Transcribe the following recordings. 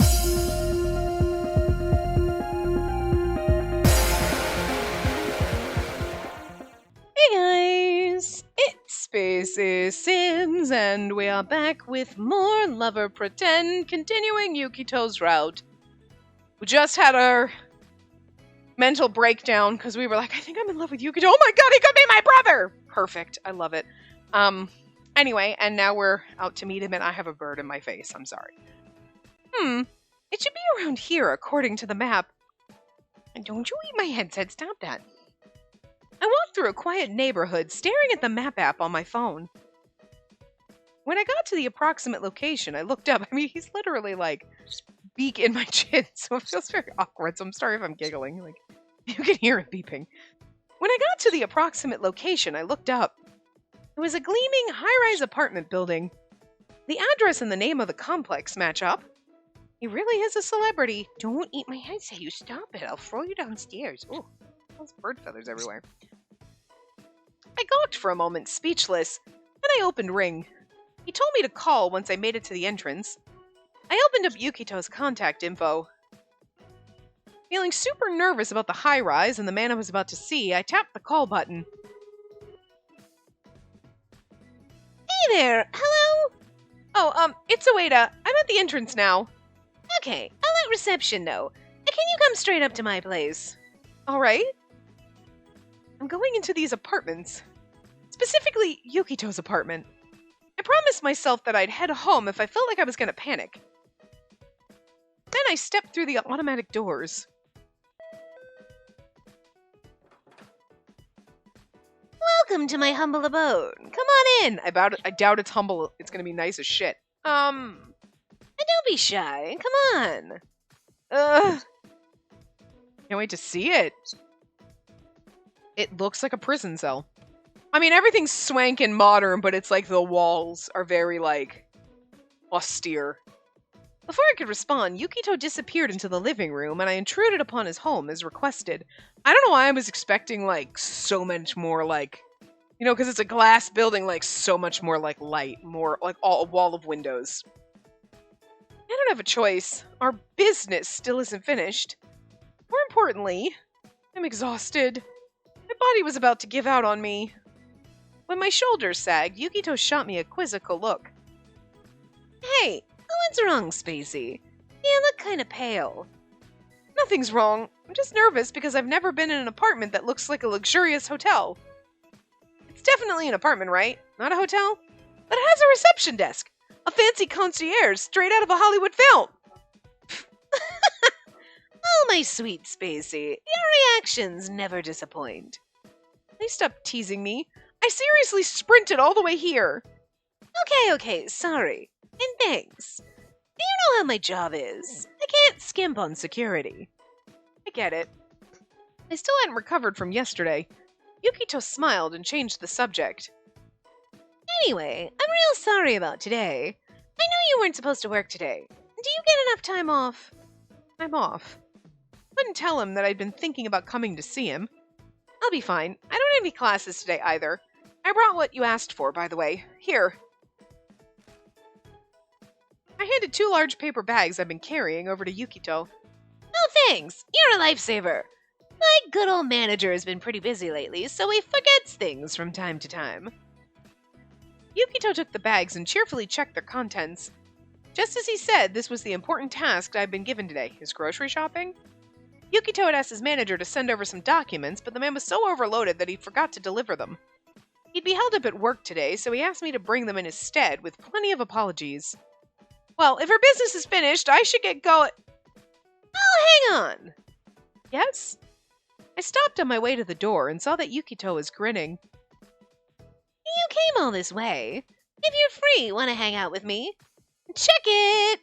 Hey guys, it's Spacey Sims, and we are back with more Lover Pretend, continuing Yukito's route. We just had our mental breakdown because we were like, I think I'm in love with Yukito. Oh my god, he could be my brother! Perfect, I love it. Anyway, and now we're out to meet him, and I have a bird in my face. I'm sorry. It should be around here, according to the map. And don't you eat my headset, stop that. I walked through a quiet neighborhood, staring at the map app on my phone. When I got to the approximate location, I looked up. I mean, he's literally like beak in my chin, so it feels very awkward, so I'm sorry if I'm giggling. Like, you can hear it beeping. When I got to the approximate location, I looked up. It was a gleaming, high-rise apartment building. The address and the name of the complex match up. He really is a celebrity. Don't eat my headset, you stop it. I'll throw you downstairs. Ooh, those bird feathers everywhere. I gawked for a moment, speechless. Then I opened Ring. He told me to call once I made it to the entrance. I opened up Yukito's contact info. Feeling super nervous about the high-rise and the man I was about to see, I tapped the call button. Hey there! Hello? Oh, it's Ueda. I'm at the entrance now. Okay, I'll let reception know. Can you come straight up to my place? Alright. I'm going into these apartments. Specifically, Yukito's apartment. I promised myself that I'd head home if I felt like I was gonna panic. Then I stepped through the automatic doors. Welcome to my humble abode. Come on in. I doubt it's humble. It's gonna be nice as shit. Don't be shy. Come on. Can't wait to see it. It looks like a prison cell. I mean, everything's swank and modern, but it's like the walls are very, like, austere. Before I could respond, Yukito disappeared into the living room, and I intruded upon his home as requested. I don't know why I was expecting, like, so much more, like, you know, because it's a glass building, like, so much more, like, light, more, like, a wall of windows. I don't have a choice. Our business still isn't finished. More importantly, I'm exhausted. My body was about to give out on me. When my shoulders sagged, Yukito shot me a quizzical look. Hey, what's wrong, Spacey? You look kinda pale. Nothing's wrong. I'm just nervous because I've never been in an apartment that looks like a luxurious hotel. It's definitely an apartment, right? Not a hotel? But it has a reception desk. A fancy concierge straight out of a Hollywood film. Oh, my sweet Spacey. Your reactions never disappoint. Please stop teasing me. I seriously sprinted all the way here. Okay, sorry. And thanks. Do you know how my job is? I can't skimp on security. I get it. I still hadn't recovered from yesterday. Yukito smiled and changed the subject. Anyway, I'm real sorry about today. I know you weren't supposed to work today. Do you get enough time off? I'm off. Couldn't tell him that I'd been thinking about coming to see him. I'll be fine. I don't have any classes today either. I brought what you asked for, by the way. Here. I handed 2 large paper bags I've been carrying over to Yukito. Oh, thanks. You're a lifesaver. My good old manager has been pretty busy lately, so he forgets things from time to time. Yukito took the bags and cheerfully checked their contents. Just as he said, this was the important task I'd been given today, his grocery shopping. Yukito had asked his manager to send over some documents, but the man was so overloaded that he forgot to deliver them. He'd be held up at work today, so he asked me to bring them in his stead, with plenty of apologies. Well, if her business is finished, I should get going. Oh, hang on. Yes? I stopped on my way to the door and saw that Yukito was grinning. You came all this way. If you're free, want to hang out with me? Check it!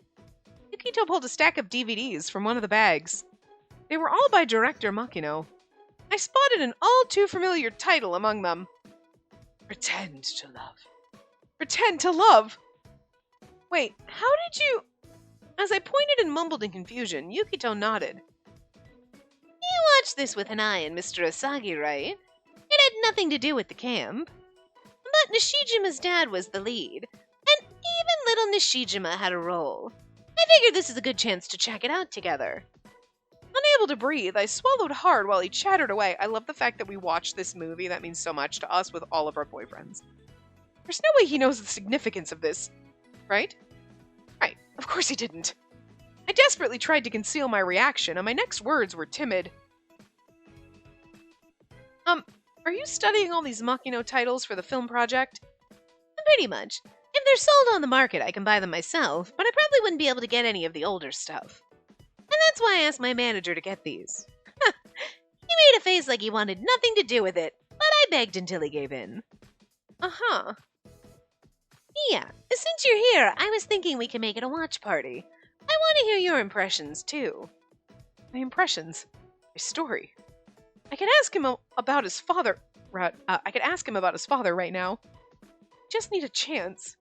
Yukito pulled a stack of DVDs from one of the bags. They were all by director Makino. I spotted an all-too-familiar title among them. Pretend to Love. Pretend to Love? Wait, how did you... As I pointed and mumbled in confusion, Yukito nodded. You watched this with an eye on Mr. Asagi, right? It had nothing to do with the camp. But Nishijima's dad was the lead, and even little Nishijima had a role. I figured this is a good chance to check it out together. Unable to breathe, I swallowed hard while he chattered away. I love the fact that we watched this movie. That means so much to us with all of our boyfriends. There's no way he knows the significance of this, right? Right, of course he didn't. I desperately tried to conceal my reaction, and my next words were timid. Are you studying all these Makino titles for the film project? Pretty much. If they're sold on the market, I can buy them myself, but I probably wouldn't be able to get any of the older stuff. And that's why I asked my manager to get these. He made a face like he wanted nothing to do with it, but I begged until he gave in. Uh-huh. Yeah, since you're here, I was thinking we can make it a watch party. I want to hear your impressions, too. My impressions? My story? I could ask him about his father. I could ask him about his father right now. Just need a chance.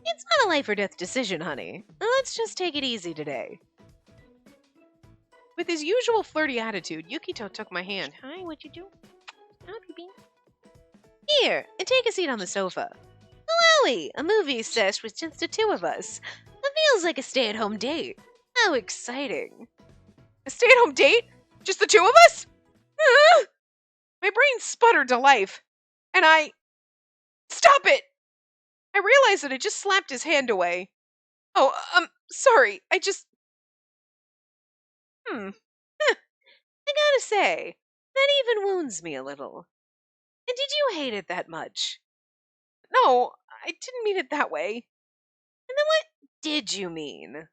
It's not a life or death decision, honey. Let's just take it easy today. With his usual flirty attitude, Yukito took my hand. Hi, what you do? How have you been? Here, and take a seat on the sofa. Wowie, a movie sesh with just the two of us. It feels like a stay-at-home date. How exciting. A stay-at-home date? Just the two of us? My brain sputtered to life, and I... Stop it! I realized that I just slapped his hand away. Oh, sorry, I just... I gotta say, that even wounds me a little. And did you hate it that much? No, I didn't mean it that way. And then what did you mean?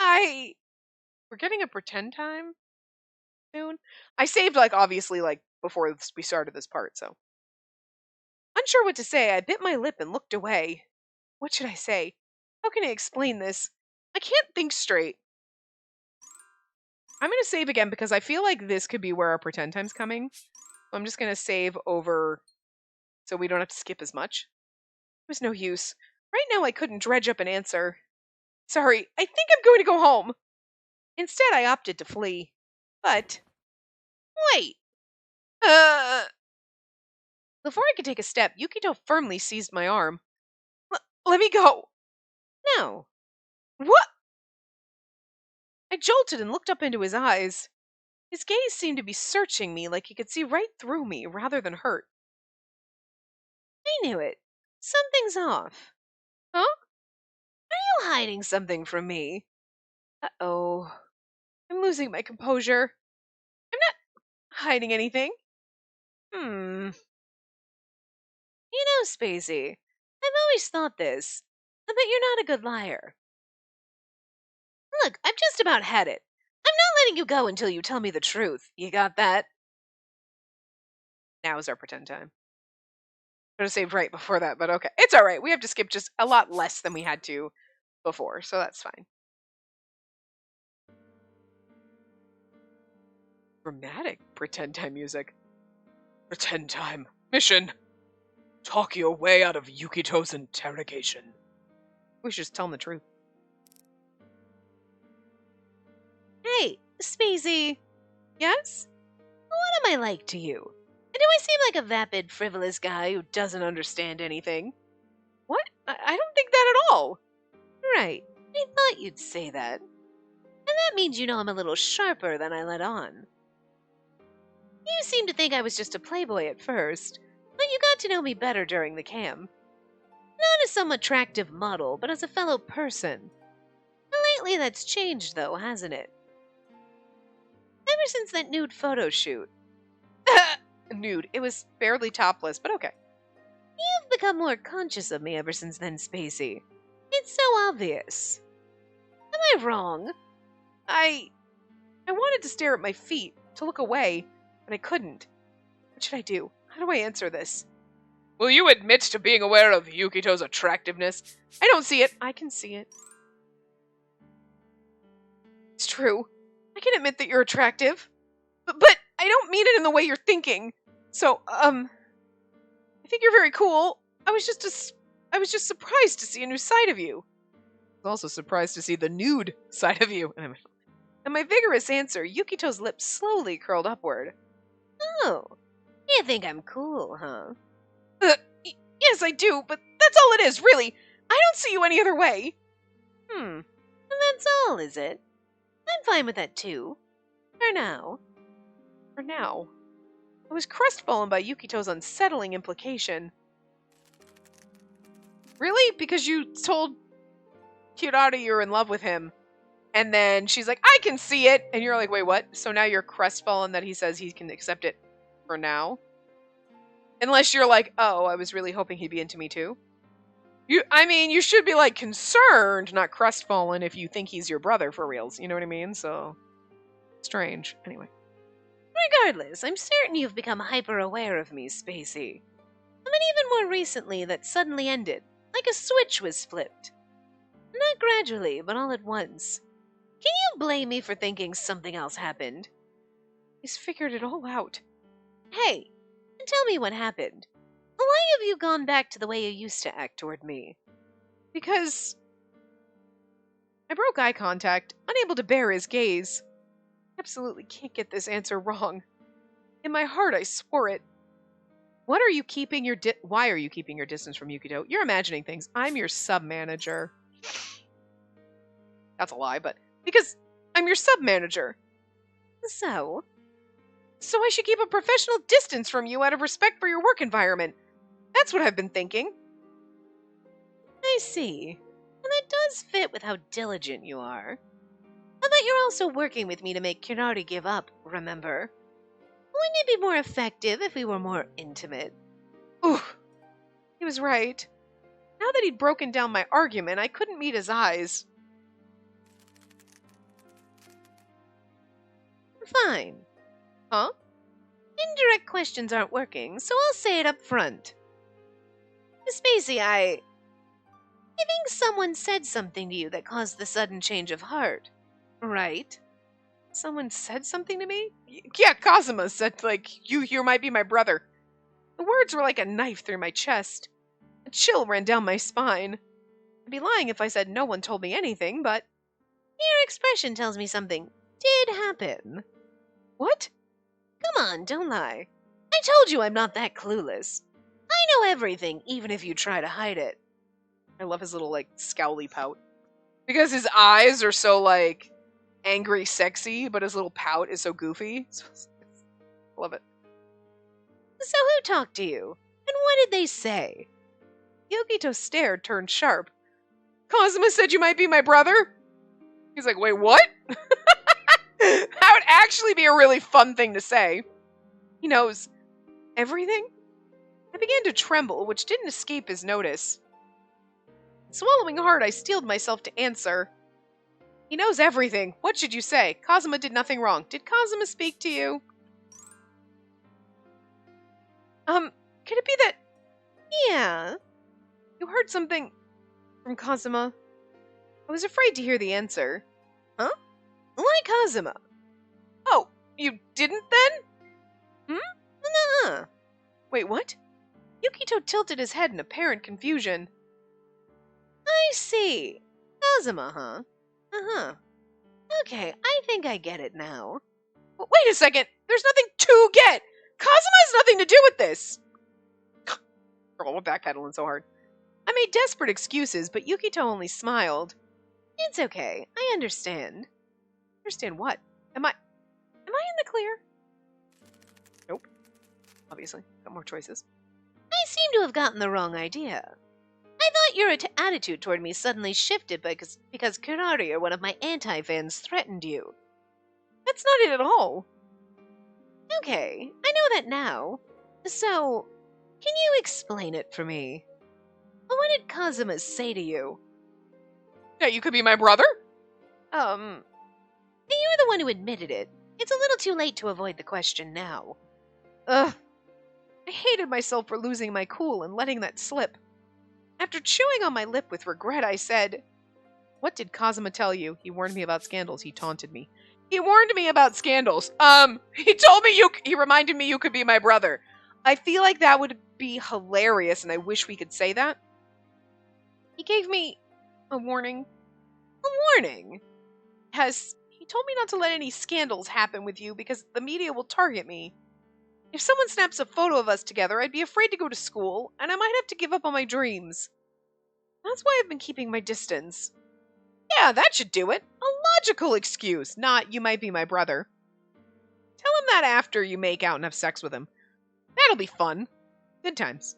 We're getting a pretend time soon? I saved, obviously, before we started this part, so. Unsure what to say, I bit my lip and looked away. What should I say? How can I explain this? I can't think straight. I'm going to save again because I feel like this could be where our pretend time's coming. So I'm just going to save over so we don't have to skip as much. It was no use. Right now I couldn't dredge up an answer. Sorry, I think I'm going to go home. Instead, I opted to flee. But... Wait. Before I could take a step, Yukito firmly seized my arm. Let me go. No. What? I jolted and looked up into his eyes. His gaze seemed to be searching me like he could see right through me rather than hurt. I knew it. Something's off. Huh? Are you hiding something from me? Uh-oh. I'm losing my composure. I'm not hiding anything. You know, Spacey, I've always thought this. I bet you're not a good liar. Look, I've just about had it. I'm not letting you go until you tell me the truth. You got that? Now is our pretend time. Should have saved right before that, but okay. It's alright. We have to skip just a lot less than we had to before, so that's fine. Dramatic pretend time music. Pretend time. Mission. Talk your way out of Yukito's interrogation. We should just tell him the truth. Hey, Spacey. Yes? What am I like to you? Do I seem like a vapid, frivolous guy who doesn't understand anything? What? I don't think that at all. Right. I thought you'd say that. And that means you know I'm a little sharper than I let on. You seemed to think I was just a playboy at first, but you got to know me better during the camp. Not as some attractive model, but as a fellow person. Lately that's changed, though, hasn't it? Ever since that nude photo shoot. Nude. It was barely topless, but okay. You've become more conscious of me ever since then, Spacey. It's so obvious. Am I wrong? I wanted to stare at my feet, to look away, but I couldn't. What should I do? How do I answer this? Will you admit to being aware of Yukito's attractiveness? I don't see it. I can see it. It's true. I can admit that you're attractive. But I don't mean it in the way you're thinking. So, I think you're very cool. I was just surprised to see a new side of you. I was also surprised to see the nude side of you. And my vigorous answer, Yukito's lips slowly curled upward. Oh, you think I'm cool, huh? Yes, I do, but that's all it is, really. I don't see you any other way. And That's all, is it? I'm fine with that too. For now. For now. I was crestfallen by Yukito's unsettling implication. Really? Because you told Kirari you're in love with him, and then she's like, I can see it! And you're like, wait, what? So now you're crestfallen that he says he can accept it for now? Unless you're like, oh, I was really hoping he'd be into me too. You should be like concerned, not crestfallen, if you think he's your brother for reals. You know what I mean? So, strange. Anyway. Regardless, I'm certain you've become hyper-aware of me, Spacey. But even more recently, that suddenly ended, like a switch was flipped. Not gradually, but all at once. Can you blame me for thinking something else happened? He's figured it all out. Hey, tell me what happened. Why have you gone back to the way you used to act toward me? Because I broke eye contact, unable to bear his gaze. Absolutely can't get this answer wrong. In my heart, I swore it. Why are you keeping your distance from Yukito? You're imagining things. I'm your sub-manager. That's a lie, but because I'm your sub-manager. So I should keep a professional distance from you out of respect for your work environment. That's what I've been thinking. I see. And that does fit with how diligent you are. I bet you're also working with me to make Kirari give up, remember? Wouldn't it be more effective if we were more intimate? Ooh, he was right. Now that he'd broken down my argument, I couldn't meet his eyes. Fine. Huh? Indirect questions aren't working, so I'll say it up front. Spacey, I think someone said something to you that caused the sudden change of heart, right? Someone said something to me? Yeah, Kazuma said, you might be my brother. The words were like a knife through my chest. A chill ran down my spine. I'd be lying if I said no one told me anything, but your expression tells me something did happen. What? Come on, don't lie. I told you I'm not that clueless. I know everything, even if you try to hide it. I love his little, scowly pout. Because his eyes are so, angry sexy, but his little pout is so goofy. Love it. So who talked to you? And what did they say? Yukito's stare turned sharp. Kazuma said you might be my brother? He's like, wait, what? That would actually be a really fun thing to say. He knows everything? I began to tremble, which didn't escape his notice. Swallowing hard, I steeled myself to answer. He knows everything. What should you say? Kazuma did nothing wrong. Did Kazuma speak to you? Could it be that... Yeah. You heard something from Kazuma? I was afraid to hear the answer. Huh? Why Kazuma? Oh, you didn't then? Nuh-uh. Wait, what? Yukito tilted his head in apparent confusion. I see. Kazuma, huh? Uh-huh. Okay, I think I get it now. Wait a second! There's nothing to get! Kazuma has nothing to do with this! Girl, what backpedaling so hard? I made desperate excuses, but Yukito only smiled. It's okay. I understand. Understand what? Am I in the clear? Nope. Obviously. Got more choices. I seem to have gotten the wrong idea. I thought your attitude toward me suddenly shifted because Kirari or one of my anti-fans threatened you. That's not it at all. Okay, I know that now. So, can you explain it for me? What did Kazuma say to you? Yeah, you could be my brother? You're the one who admitted it. It's a little too late to avoid the question now. Ugh. I hated myself for losing my cool and letting that slip. After chewing on my lip with regret, I said, What did Kazuma tell you? He warned me about scandals. He taunted me. He warned me about scandals. He told me he reminded me you could be my brother. I feel like that would be hilarious, and I wish we could say that. He gave me a warning. A warning? He told me not to let any scandals happen with you because the media will target me. If someone snaps a photo of us together, I'd be afraid to go to school, and I might have to give up on my dreams. That's why I've been keeping my distance. Yeah, that should do it. A logical excuse, not you might be my brother. Tell him that after you make out and have sex with him. That'll be fun. Good times.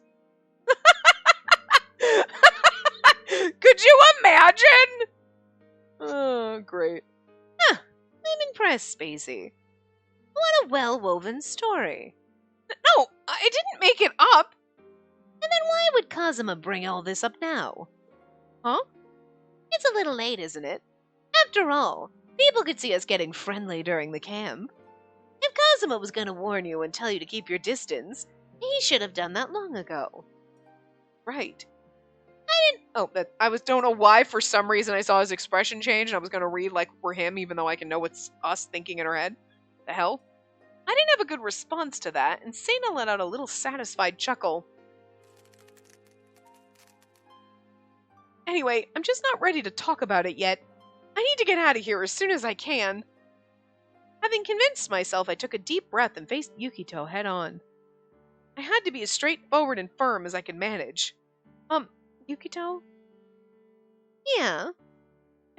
Could you imagine? Oh, great. Huh, I'm impressed, Spacey. What a well-woven story. No, I didn't make it up. And then why would Kazuma bring all this up now? Huh? It's a little late, isn't it? After all, people could see us getting friendly during the camp. If Kazuma was going to warn you and tell you to keep your distance, he should have done that long ago. Right. Don't know why for some reason I saw his expression change and I was going to read like we're him even though I can know it's us thinking in our head. The hell? I didn't have a good response to that and Sana let out a little satisfied chuckle. Anyway, I'm just not ready to talk about it yet. I need to get out of here as soon as I can. Having convinced myself, I took a deep breath and faced Yukito head on. I had to be as straightforward and firm as I could manage. Yukito? Yeah?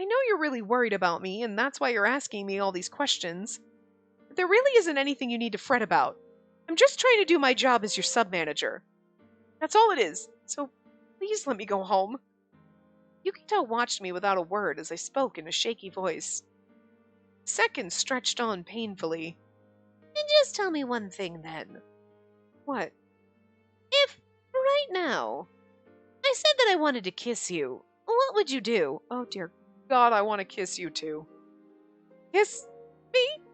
I know you're really worried about me, and that's why you're asking me all these questions. But there really isn't anything you need to fret about. I'm just trying to do my job as your sub-manager. That's all it is, so please let me go home. Yukito watched me without a word as I spoke in a shaky voice. Seconds stretched on painfully. And just tell me one thing then. What? If, right now, I said that I wanted to kiss you, what would you do? Oh dear God, I want to kiss you too. Kiss me?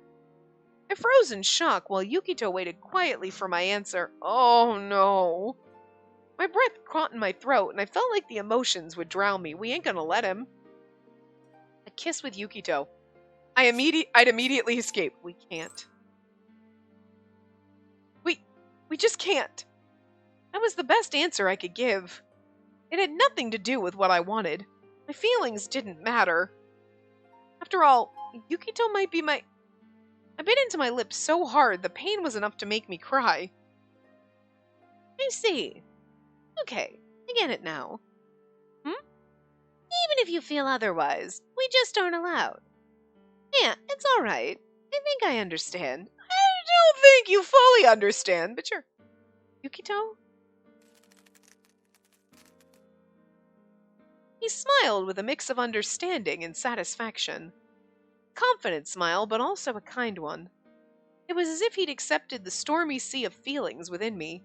I froze in shock while Yukito waited quietly for my answer. Oh no. My breath caught in my throat and I felt like the emotions would drown me. We ain't gonna let him. A kiss with Yukito. I'd immediately escape. We can't. We just can't. That was the best answer I could give. It had nothing to do with what I wanted. My feelings didn't matter. After all, Yukito might be my... I bit into my lips so hard the pain was enough to make me cry. I see. Okay, I get it now. Hmm? Even if you feel otherwise, we just aren't allowed. Yeah, it's alright. I think I understand. I don't think you fully understand, but sure. Yukito? He smiled with a mix of understanding and satisfaction. Confident smile, but also a kind one. It was as if he'd accepted the stormy sea of feelings within me.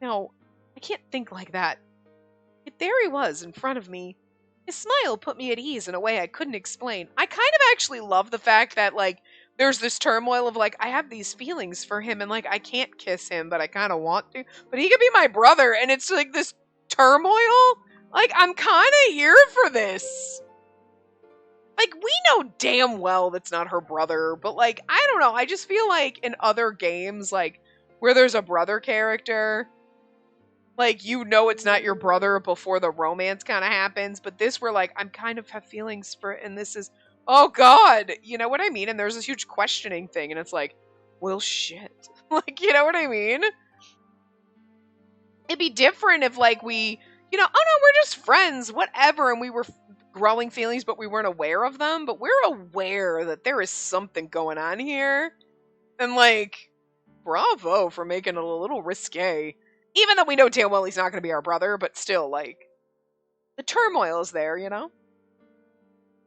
No, I can't think like that. Yet there he was in front of me. His smile put me at ease in a way I couldn't explain. I kind of actually love the fact that, like, there's this turmoil of, like, I have these feelings for him and, like, I can't kiss him, but I kind of want to. But he could be my brother, and it's, like, this turmoil. Like, I'm kind of here for this. Like, we know damn well that's not her brother, but, like, I don't know. I just feel like in other games, like, where there's a brother character, like, you know it's not your brother before the romance kind of happens, but this where, like, I'm kind of have feelings for it, and this is, oh God, you know what I mean? And there's this huge questioning thing, and it's like, well, shit. Like, you know what I mean? It'd be different if, like, we, you know, oh no, we're just friends, whatever, and we were growing feelings, but we weren't aware of them, but we're aware that there is something going on here, and, like, bravo for making it a little risque. Even though we know damn well he's not going to be our brother, but still, like, the turmoil is there, you know?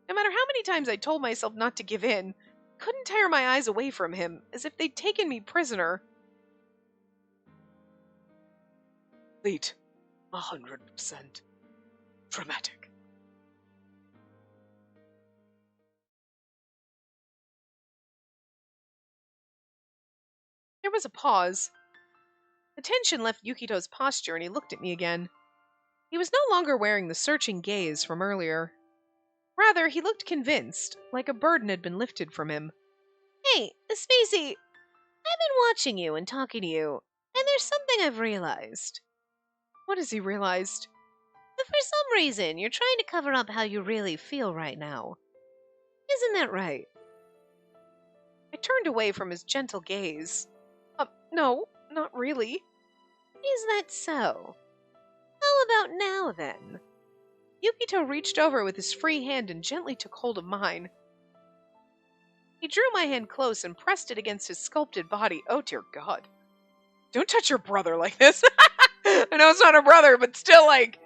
No matter how many times I told myself not to give in, couldn't tear my eyes away from him, as if they'd taken me prisoner. Complete. 100%. Dramatic. There was a pause. The tension left Yukito's posture and he looked at me again. He was no longer wearing the searching gaze from earlier. Rather, he looked convinced, like a burden had been lifted from him. Hey, Spacey, I've been watching you and talking to you, and there's something I've realized. What has he realized? That for some reason, you're trying to cover up how you really feel right now. Isn't that right? I turned away from his gentle gaze. No, not really. Is that so? How about now, then? Yukito reached over with his free hand and gently took hold of mine. He drew my hand close and pressed it against his sculpted body. Oh, dear God. Don't touch your brother like this. I know it's not a brother, but still, like,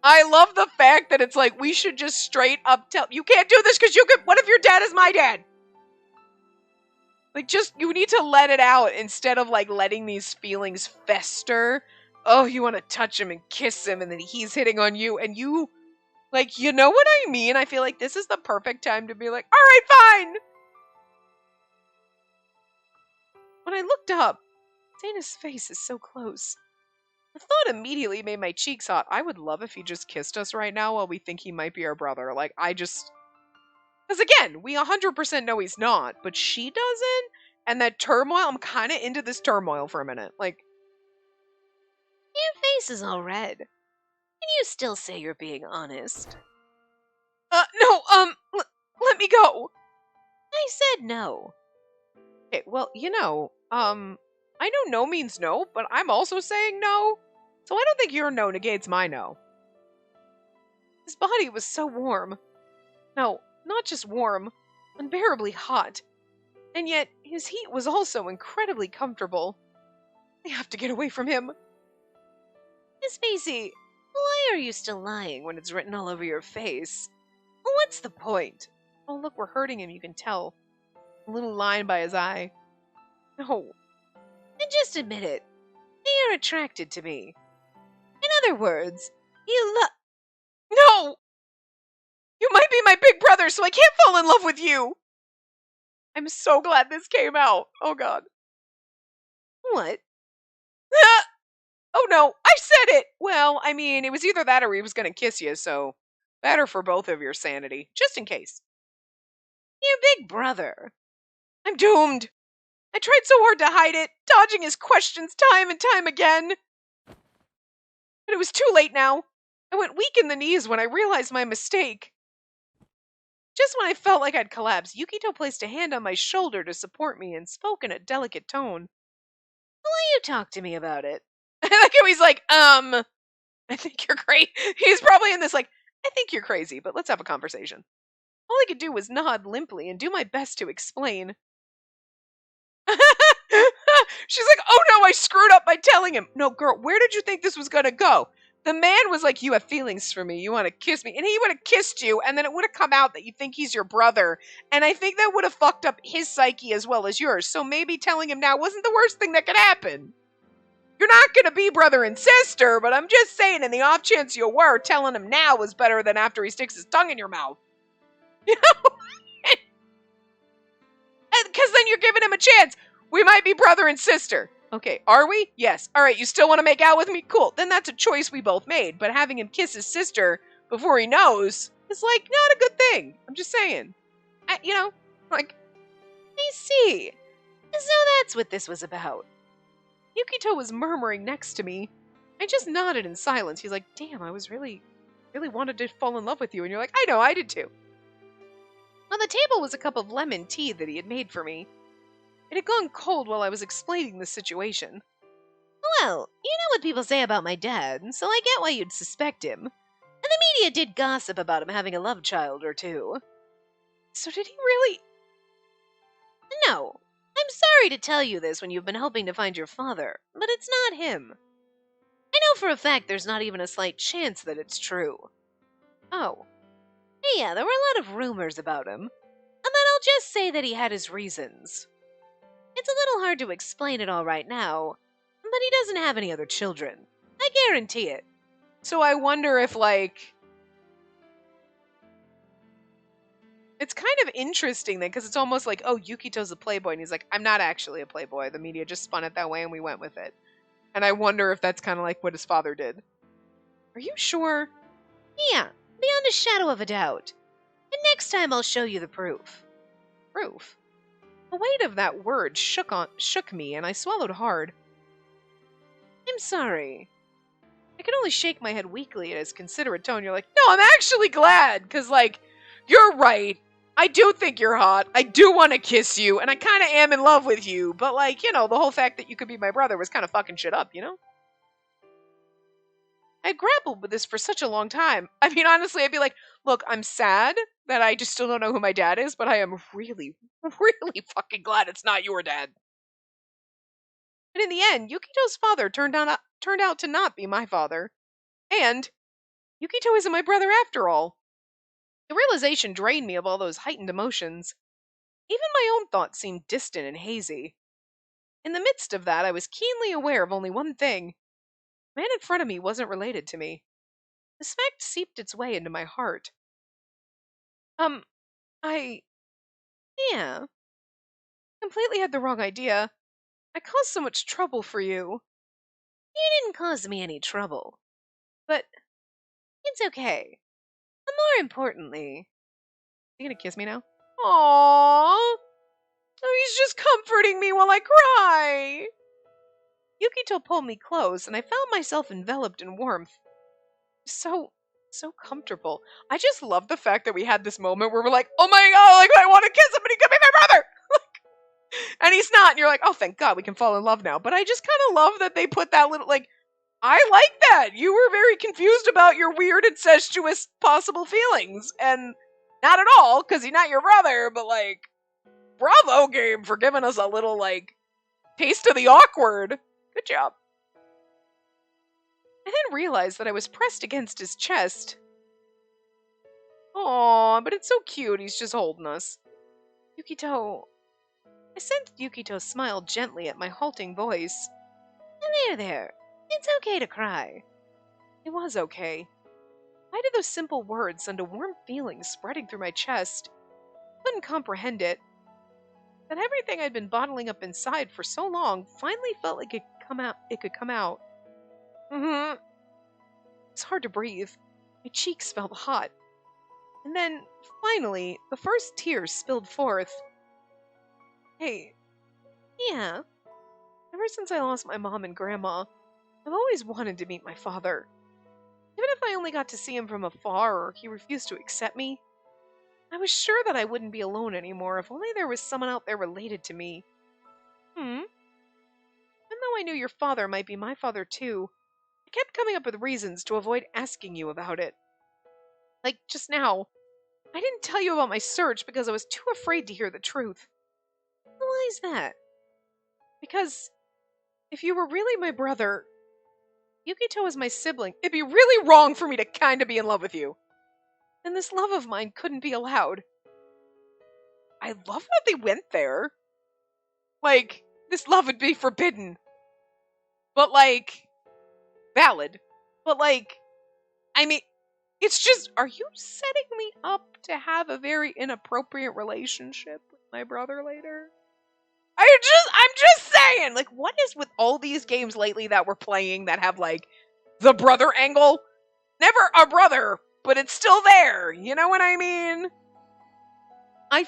I love the fact that it's like, we should just straight up tell, you can't do this because you could, what if your dad is my dad? Like, just, you need to let it out instead of, like, letting these feelings fester. Oh, you want to touch him and kiss him, and then he's hitting on you, and you, like, you know what I mean? I feel like this is the perfect time to be like, all right, fine. When I looked up, Dana's face is so close. The thought immediately made my cheeks hot. I would love if he just kissed us right now while we think he might be our brother. Like, because again, we 100% know he's not, but she doesn't, and that turmoil, I'm kind of into this turmoil for a minute. Like, your face is all red. Can you still say you're being honest? No, let me go. I said no. Okay, well, I know no means no, but I'm also saying no. So I don't think your no negates my no. His body was so warm. No, not just warm, unbearably hot. And yet, his heat was also incredibly comfortable. I have to get away from him. Spacey, why are you still lying when it's written all over your face? What's the point? Oh, look, we're hurting him, you can tell. A little line by his eye. No. And just admit it. You're attracted to me. In other words, you No! You might be my big brother, so I can't fall in love with you! I'm so glad this came out. Oh, God. What? Oh, no, I said it! Well, I mean, it was either that or he was gonna kiss you, so better for both of your sanity. Just in case. Your big brother. I'm doomed. I tried so hard to hide it, dodging his questions time and time again. But it was too late now. I went weak in the knees when I realized my mistake. Just when I felt like I'd collapse, Yukito placed a hand on my shoulder to support me and spoke in a delicate tone. Will you talk to me about it? I like how he's like, I think you're great. He's probably in this like, I think you're crazy, but let's have a conversation. All I could do was nod limply and do my best to explain. She's like, oh no, I screwed up by telling him. No, girl, where did you think this was gonna go? The man was like, you have feelings for me, you want to kiss me, and he would have kissed you, and then it would have come out that you think he's your brother, and I think that would have fucked up his psyche as well as yours, so maybe telling him now wasn't the worst thing that could happen. You're not gonna be brother and sister, but I'm just saying, in the off chance you were, telling him now was better than after he sticks his tongue in your mouth. You know? Because then you're giving him a chance. We might be brother and sister. Okay, are we? Yes. All right, you still want to make out with me? Cool. Then that's a choice we both made. But having him kiss his sister before he knows is, like, not a good thing. I'm just saying. I see. So that's what this was about. Yukito was murmuring next to me. I just nodded in silence. He's like, damn, I was really wanted to fall in love with you. And you're like, I know, I did too. On the table was a cup of lemon tea that he had made for me. It had gone cold while I was explaining the situation. Well, you know what people say about my dad, so I get why you'd suspect him. And the media did gossip about him having a love child or two. So did he really? No. I'm sorry to tell you this when you've been hoping to find your father, but it's not him. I know for a fact there's not even a slight chance that it's true. Oh. Yeah, there were a lot of rumors about him. And then I'll just say that he had his reasons. It's a little hard to explain it all right now, but he doesn't have any other children. I guarantee it. So I wonder if, like... It's kind of interesting then, because it's almost like, oh, Yukito's a playboy, and he's like, I'm not actually a playboy. The media just spun it that way, and we went with it. And I wonder if that's kind of like what his father did. Are you sure? Yeah, beyond a shadow of a doubt. And next time I'll show you the proof. Proof? The weight of that word shook me, and I swallowed hard. I'm sorry. I could only shake my head weakly at his considerate tone. You're like, no, I'm actually glad, because, like, you're right. I do think you're hot. I do want to kiss you, and I kind of am in love with you, but, like, the whole fact that you could be my brother was kind of fucking shit up, you know? I'd grappled with this for such a long time. I mean, honestly, I'd be like, look, I'm sad that I just still don't know who my dad is, but I am really, really fucking glad it's not your dad. And in the end, Yukito's father turned out to not be my father. And Yukito isn't my brother after all. The realization drained me of all those heightened emotions. Even my own thoughts seemed distant and hazy. In the midst of that, I was keenly aware of only one thing. The man in front of me wasn't related to me. This fact seeped its way into my heart. Um, I. Yeah, completely had the wrong idea. I caused so much trouble for you. You didn't cause me any trouble. But It's okay. And more importantly, you gonna kiss me now? Aww. Oh, he's just comforting me while I cry. Yukito pulled me close, and I found myself enveloped in warmth. So comfortable. I just love the fact that we had this moment where we're like, oh my god, like I want to kiss him, but he could be my brother. And he's not, and you're like, oh, thank God, we can fall in love now. But I just kind of love that they put that little, like, I like that. You were very confused about your weird incestuous possible feelings. And not at all, because he's not your brother, but, like, bravo, game, for giving us a little, like, taste of the awkward. Good job. I then realized that I was pressed against his chest. Aw, but it's so cute, he's just holding us. Yukito. I sensed Yukito smile gently at my halting voice. there. It's okay to cry. It was okay. Why did those simple words send a warm feeling spreading through my chest? Couldn't comprehend it. That everything I'd been bottling up inside for so long finally felt like it could come out. It's hard to breathe. My cheeks felt hot. And then, finally, the first tears spilled forth. Hey. Yeah. Ever since I lost my mom and grandma, I've always wanted to meet my father. Even if I only got to see him from afar or he refused to accept me, I was sure that I wouldn't be alone anymore if only there was someone out there related to me. Even though I knew your father might be my father too, I kept coming up with reasons to avoid asking you about it. Like just now, I didn't tell you about my search because I was too afraid to hear the truth. Why is that? Because if you were really my brother, Yukito is my sibling, it'd be really wrong for me to kinda be in love with you. And this love of mine couldn't be allowed. I love that they went there. Like, this love would be forbidden. But, like, valid. But, like, I mean, it's just, are you setting me up to have a very inappropriate relationship with my brother later? I'm just saying, like, what is with all these games lately that we're playing that have, like, the brother angle? Never a brother, but it's still there. You know what I mean? I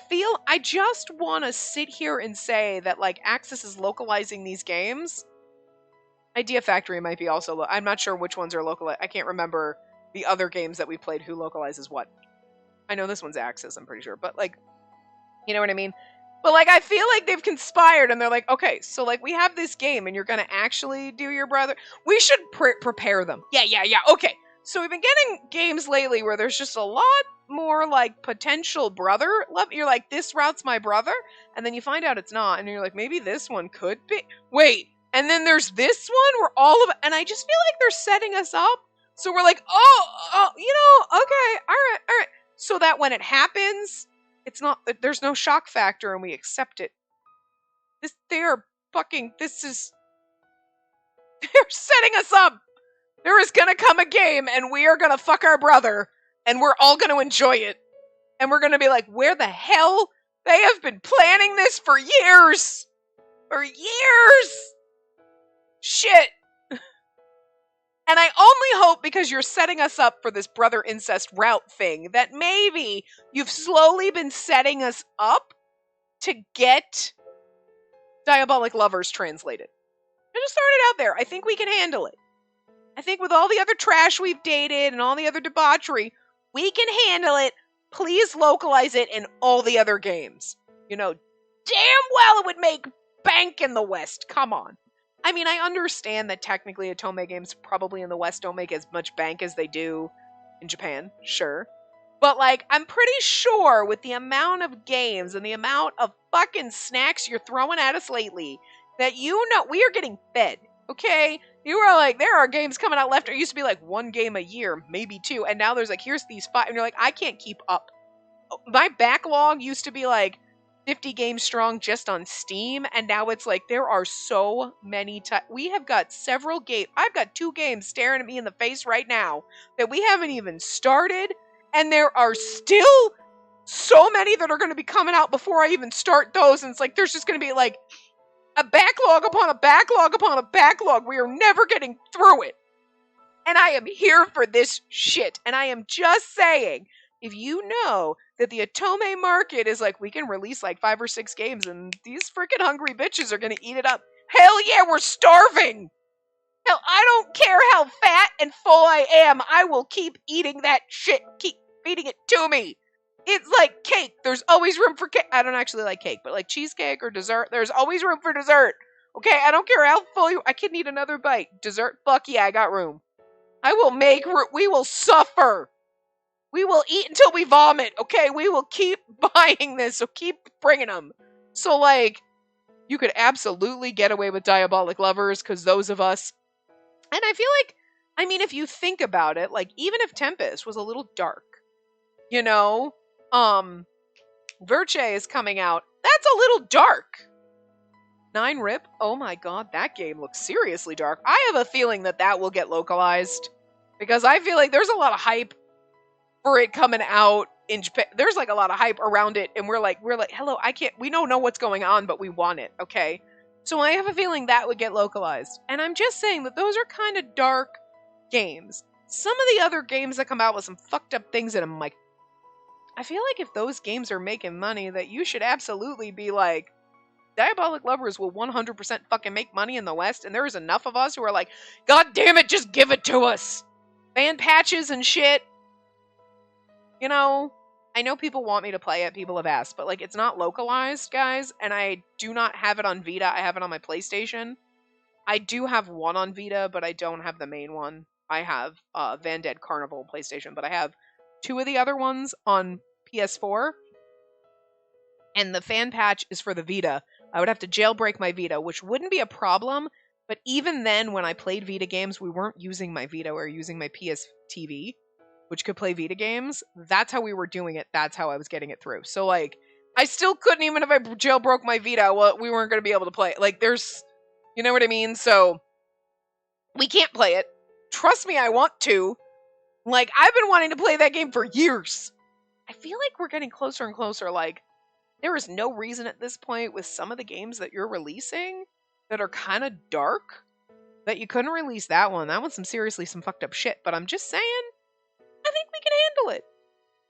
just want to sit here and say that, like, Axis is localizing these games. Idea Factory might be also, I'm not sure which ones are localized. I can't remember the other games that we played who localizes what. I know this one's Axis, I'm pretty sure, but, like, you know what I mean? But, like, I feel like they've conspired and they're like, okay, so, like, we have this game and you're gonna actually do your brother. We should prepare them. Yeah, okay. So we've been getting games lately where there's just a lot more, like, potential brother love. You're like, this route's my brother, and then you find out it's not, and you're like, maybe this one could be. Wait, and then there's this one where all of, and I just feel like they're setting us up. So we're like, oh, you know, okay, all right. So that when it happens, it's not, there's no shock factor and we accept it. They're setting us up. There is gonna come a game and we are gonna fuck our brother and we're all gonna enjoy it. And we're gonna be like, where the hell? They have been planning this for years. For years. Shit. And I only hope, because you're setting us up for this brother incest route thing, that maybe you've slowly been setting us up to get Diabolic Lovers translated. I just throwing it out there. I think we can handle it. I think with all the other trash we've dated and all the other debauchery, we can handle it. Please localize it in all the other games. You know, damn well it would make bank in the West. Come on. I mean, I understand that technically Otome games probably in the West don't make as much bank as they do in Japan, sure. But, like, I'm pretty sure with the amount of games and the amount of fucking snacks you're throwing at us lately, that you know we are getting fed, okay? You are like, there are games coming out left. It used to be like one game a year, maybe two. And now there's like, here's these five. And you're like, I can't keep up. My backlog used to be like 50 games strong just on Steam. And now it's like, there are so many. We have got several games. I've got 2 games staring at me in the face right now that we haven't even started. And there are still so many that are going to be coming out before I even start those. And it's like, there's just going to be like a backlog upon a backlog upon a backlog. We are never getting through it. And I am here for this shit. And I am just saying, if you know that the Otome market is like, we can release like 5 or 6 games and these freaking hungry bitches are going to eat it up. Hell yeah, we're starving. Hell, I don't care how fat and full I am. I will keep eating that shit. Keep feeding it to me. It's like cake. There's always room for cake. I don't actually like cake, but like cheesecake or dessert, there's always room for dessert. Okay, I don't care how full you. I can eat another bite. Dessert, fuck yeah, I got room. I will make. We will suffer. We will eat until we vomit. Okay, we will keep buying this. So keep bringing them. So like, you could absolutely get away with Diabolic Lovers because those of us. And I feel like, I mean, if you think about it, like even if Tempest was a little dark, you know, Verche is coming out. That's a little dark. 9 Rip. Oh my god, that game looks seriously dark. I have a feeling that that will get localized because I feel like there's a lot of hype for it coming out in Japan. There's like a lot of hype around it, and we're like, hello, I can't. We don't know what's going on, but we want it. Okay, so I have a feeling that would get localized, and I'm just saying that those are kind of dark games. Some of the other games that come out with some fucked up things in them, like, I feel like if those games are making money, that you should absolutely be like, Diabolic Lovers will 100% fucking make money in the West, and there's enough of us who are like, God damn it, just give it to us. Fan patches and shit. You know, I know people want me to play it, people have asked, but like, it's not localized, guys, and I do not have it on Vita. I have it on my PlayStation. I do have one on Vita, but I don't have the main one. I have Van Dead Carnival PlayStation, but I have 2 of the other ones on PS4. And the fan patch is for the Vita. I would have to jailbreak my Vita, which wouldn't be a problem. But even then, when I played Vita games, we weren't using my Vita. We were using my PS TV, which could play Vita games. That's how we were doing it. That's how I was getting it through. So, like, I still couldn't, even if I jailbroke my Vita, well, we weren't going to be able to play it. Like, there's, you know what I mean? So, we can't play it. Trust me, I want to. Like, I've been wanting to play that game for years. I feel like we're getting closer and closer, like, there is no reason at this point with some of the games that you're releasing that are kind of dark that you couldn't release that one. That one's some fucked up shit. But I'm just saying, I think we can handle it.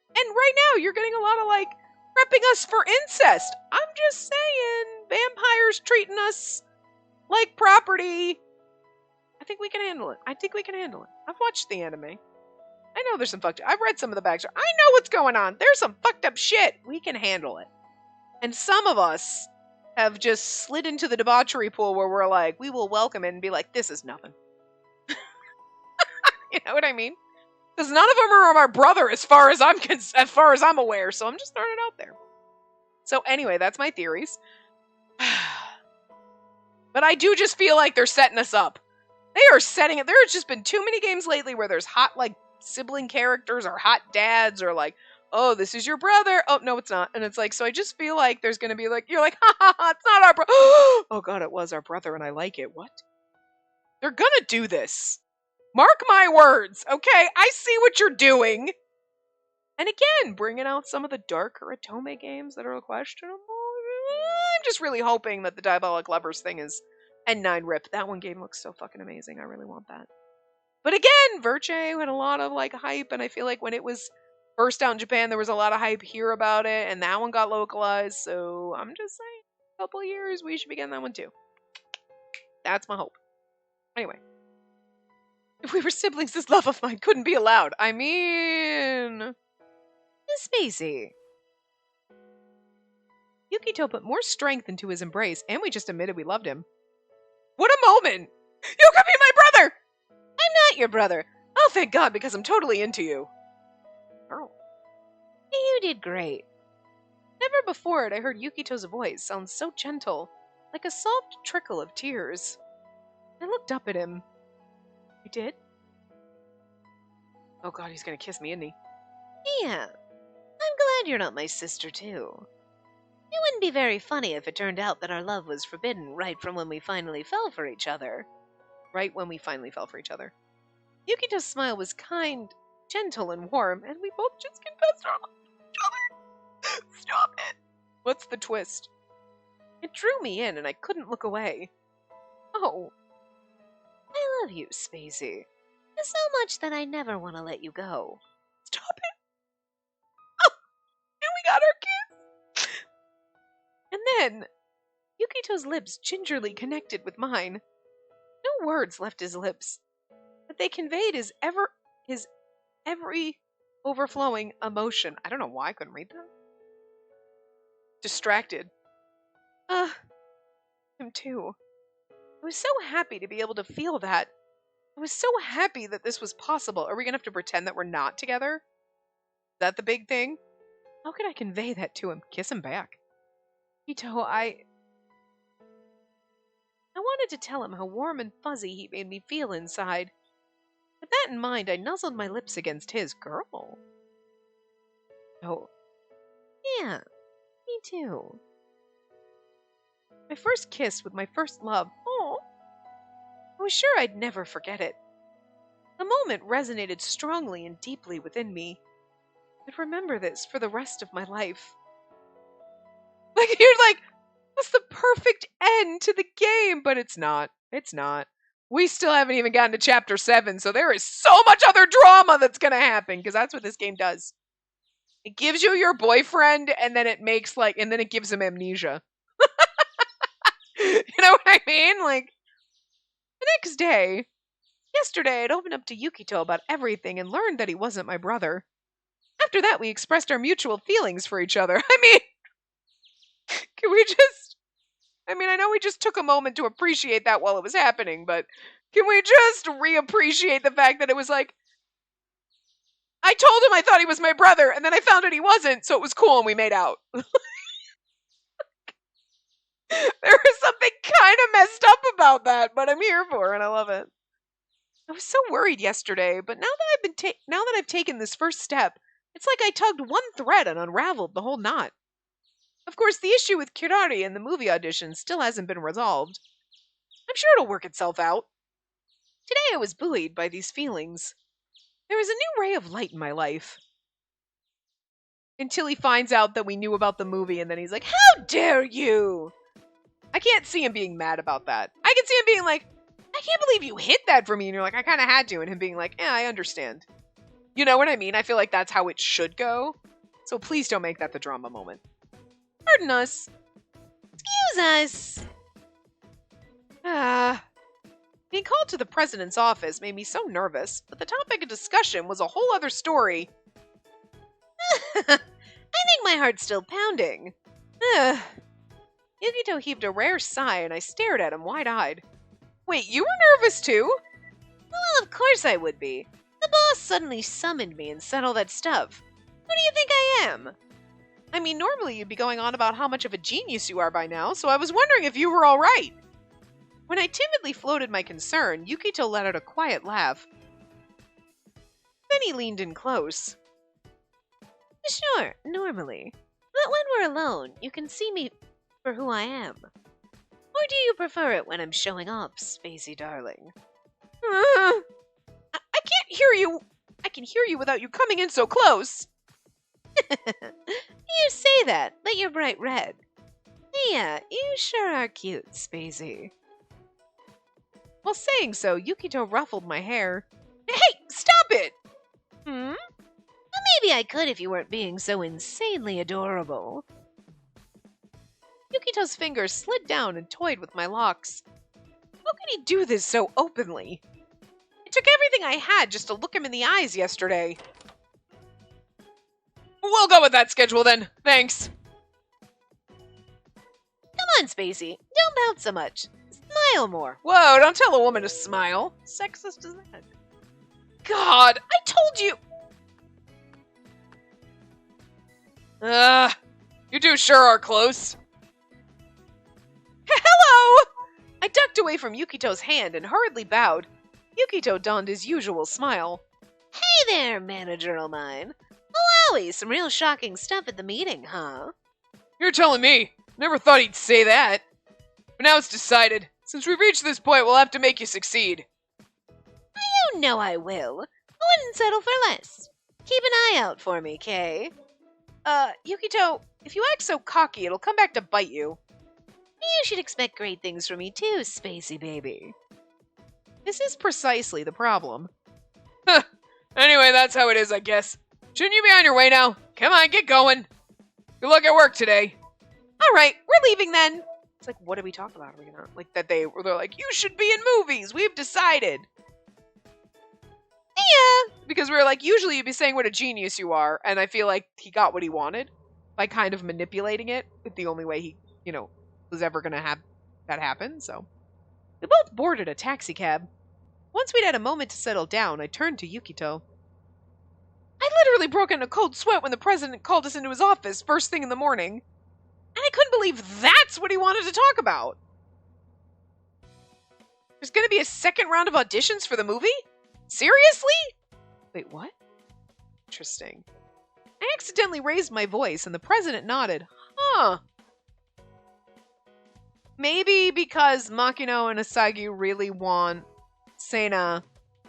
And right now, you're getting a lot of like prepping us for incest. I'm just saying, vampires treating us like property. I think we can handle it. I've watched the anime. I know there's some fucked up. I've read some of the backstory. I know what's going on. There's some fucked up shit. We can handle it. And some of us have just slid into the debauchery pool where we're like, we will welcome it and be like, this is nothing. You know what I mean? Because none of them are my brother as far as I'm aware. So I'm just throwing it out there. So anyway, that's my theories. But I do just feel like they're setting us up. They are setting it. There's just been too many games lately where there's hot like sibling characters or hot dads or like, oh, this is your brother. Oh, no, it's not. And it's like, so I just feel like there's going to be like, you're like, ha ha ha, it's not our brother. Oh God, it was our brother and I like it. What? They're going to do this. Mark my words, okay? I see what you're doing. And again, bringing out some of the darker Otome games that are questionable. I'm just really hoping that the Diabolic Lovers thing is, and 9 Rip. That one game looks so fucking amazing. I really want that. But again, Verche had a lot of like hype, and I feel like when it was first out in Japan, there was a lot of hype here about it, and that one got localized, so I'm just saying, a couple years, we should be getting that one too. That's my hope. Anyway. If we were siblings, this love of mine couldn't be allowed. I mean... Spacey. Yukito put more strength into his embrace, and we just admitted we loved him. What a moment! You could be my brother! I'm not your brother. Oh, thank God, because I'm totally into you. Girl. You did great. Never before had I heard Yukito's voice sound so gentle, like a soft trickle of tears. I looked up at him. You did? Oh God, he's gonna kiss me, isn't he? Yeah. I'm glad you're not my sister, too. It wouldn't be very funny if it turned out that our love was forbidden right from when we finally fell for each other. Right when we finally fell for each other. Yukito's smile was kind, gentle, and warm, and we both just confessed our love to each other. Stop it. What's the twist? It drew me in, and I couldn't look away. Oh. I love you, Spacey. So much that I never want to let you go. Stop it. Oh, and we got our kiss. And then, Yukito's lips gingerly connected with mine. No words left his lips, but they conveyed his every overflowing emotion. I don't know why I couldn't read that. Distracted. Him too. I was so happy to be able to feel that. I was so happy that this was possible. Are we going to have to pretend that we're not together? Is that the big thing? How could I convey that to him? Kiss him back. Ito, I wanted to tell him how warm and fuzzy he made me feel inside. With that in mind, I nuzzled my lips against his. Girl. Oh. Yeah, me too. My first kiss with my first love. Oh. I was sure I'd never forget it. The moment resonated strongly and deeply within me. I'd remember this for the rest of my life. Like, you're like, that's the perfect end to the game, but it's not. It's not. We still haven't even gotten to chapter 7, so there is so much other drama that's going to happen, because that's what this game does. It gives you your boyfriend, and then it makes, like, and then it gives him amnesia. You know what I mean? Like, the next day, yesterday, I'd opened up to Yukito about everything and learned that he wasn't my brother. After that, we expressed our mutual feelings for each other. I mean, can we just... I mean, I know we just took a moment to appreciate that while it was happening, but can we just reappreciate the fact that it was like, I told him I thought he was my brother, and then I found out he wasn't, so it was cool and we made out. There was something kind of messed up about that, but I'm here for it and I love it. I was so worried yesterday, but now that I've taken this first step, it's like I tugged one thread and unraveled the whole knot. Of course, the issue with Kirari in the movie audition still hasn't been resolved. I'm sure it'll work itself out. Today I was buoyed by these feelings. There is a new ray of light in my life. Until he finds out that we knew about the movie, and then he's like, how dare you! I can't see him being mad about that. I can see him being like, I can't believe you hid that from me. And you're like, I kind of had to. And him being like, yeah, I understand. You know what I mean? I feel like that's how it should go. So please don't make that the drama moment. Pardon us. Excuse us. Being called to the president's office made me so nervous, but the topic of discussion was a whole other story. I think my heart's still pounding. Yukito heaved a rare sigh, and I stared at him wide-eyed. Wait, you were nervous too? Well, of course I would be. The boss suddenly summoned me and said all that stuff. Who do you think I am? I mean, normally you'd be going on about how much of a genius you are by now, so I was wondering if you were all right. When I timidly floated my concern, Yukito let out a quiet laugh. Then he leaned in close. Sure, normally. But when we're alone, you can see me for who I am. Or do you prefer it when I'm showing off, Spacey darling? I can't hear you. I can hear you without you coming in so close. You say that, but you're bright red. Yeah, you sure are cute, Spacey. While saying so, Yukito ruffled my hair. Hey, stop it! Well, maybe I could if you weren't being so insanely adorable. Yukito's fingers slid down and toyed with my locks. How could he do this so openly? It took everything I had just to look him in the eyes yesterday. We'll go with that schedule then. Thanks. Come on, Spacey. Don't pout so much. Smile more. Whoa, don't tell a woman to smile. Sexist as that. God, I told you. You two sure are close. Hello! I ducked away from Yukito's hand and hurriedly bowed. Yukito donned his usual smile. Hey there, manager o' mine. Oh, wowie, some real shocking stuff at the meeting, huh? You're telling me. Never thought he'd say that. But now it's decided. Since we've reached this point, we'll have to make you succeed. You know I will. I wouldn't settle for less. Keep an eye out for me, Kay. Yukito, if you act so cocky, it'll come back to bite you. You should expect great things from me too, Spacey baby. This is precisely the problem. Huh. Anyway, that's how it is, I guess. Shouldn't you be on your way now? Come on, get going. Good luck at work today. All right, we're leaving then. It's like, what did we talk about? Are we gonna, like, that they're like, you should be in movies. We've decided. Yeah, because we were like, usually you'd be saying what a genius you are, and I feel like he got what he wanted by kind of manipulating it. It's the only way he, was ever gonna have that happen. So we both boarded a taxi cab. Once we'd had a moment to settle down, I turned to Yukito. I literally broke into a cold sweat when the president called us into his office first thing in the morning. And I couldn't believe that's what he wanted to talk about. There's going to be a second round of auditions for the movie? Seriously? Wait, what? Interesting. I accidentally raised my voice and the president nodded. Huh. Maybe because Makino and Asagi really want Sena,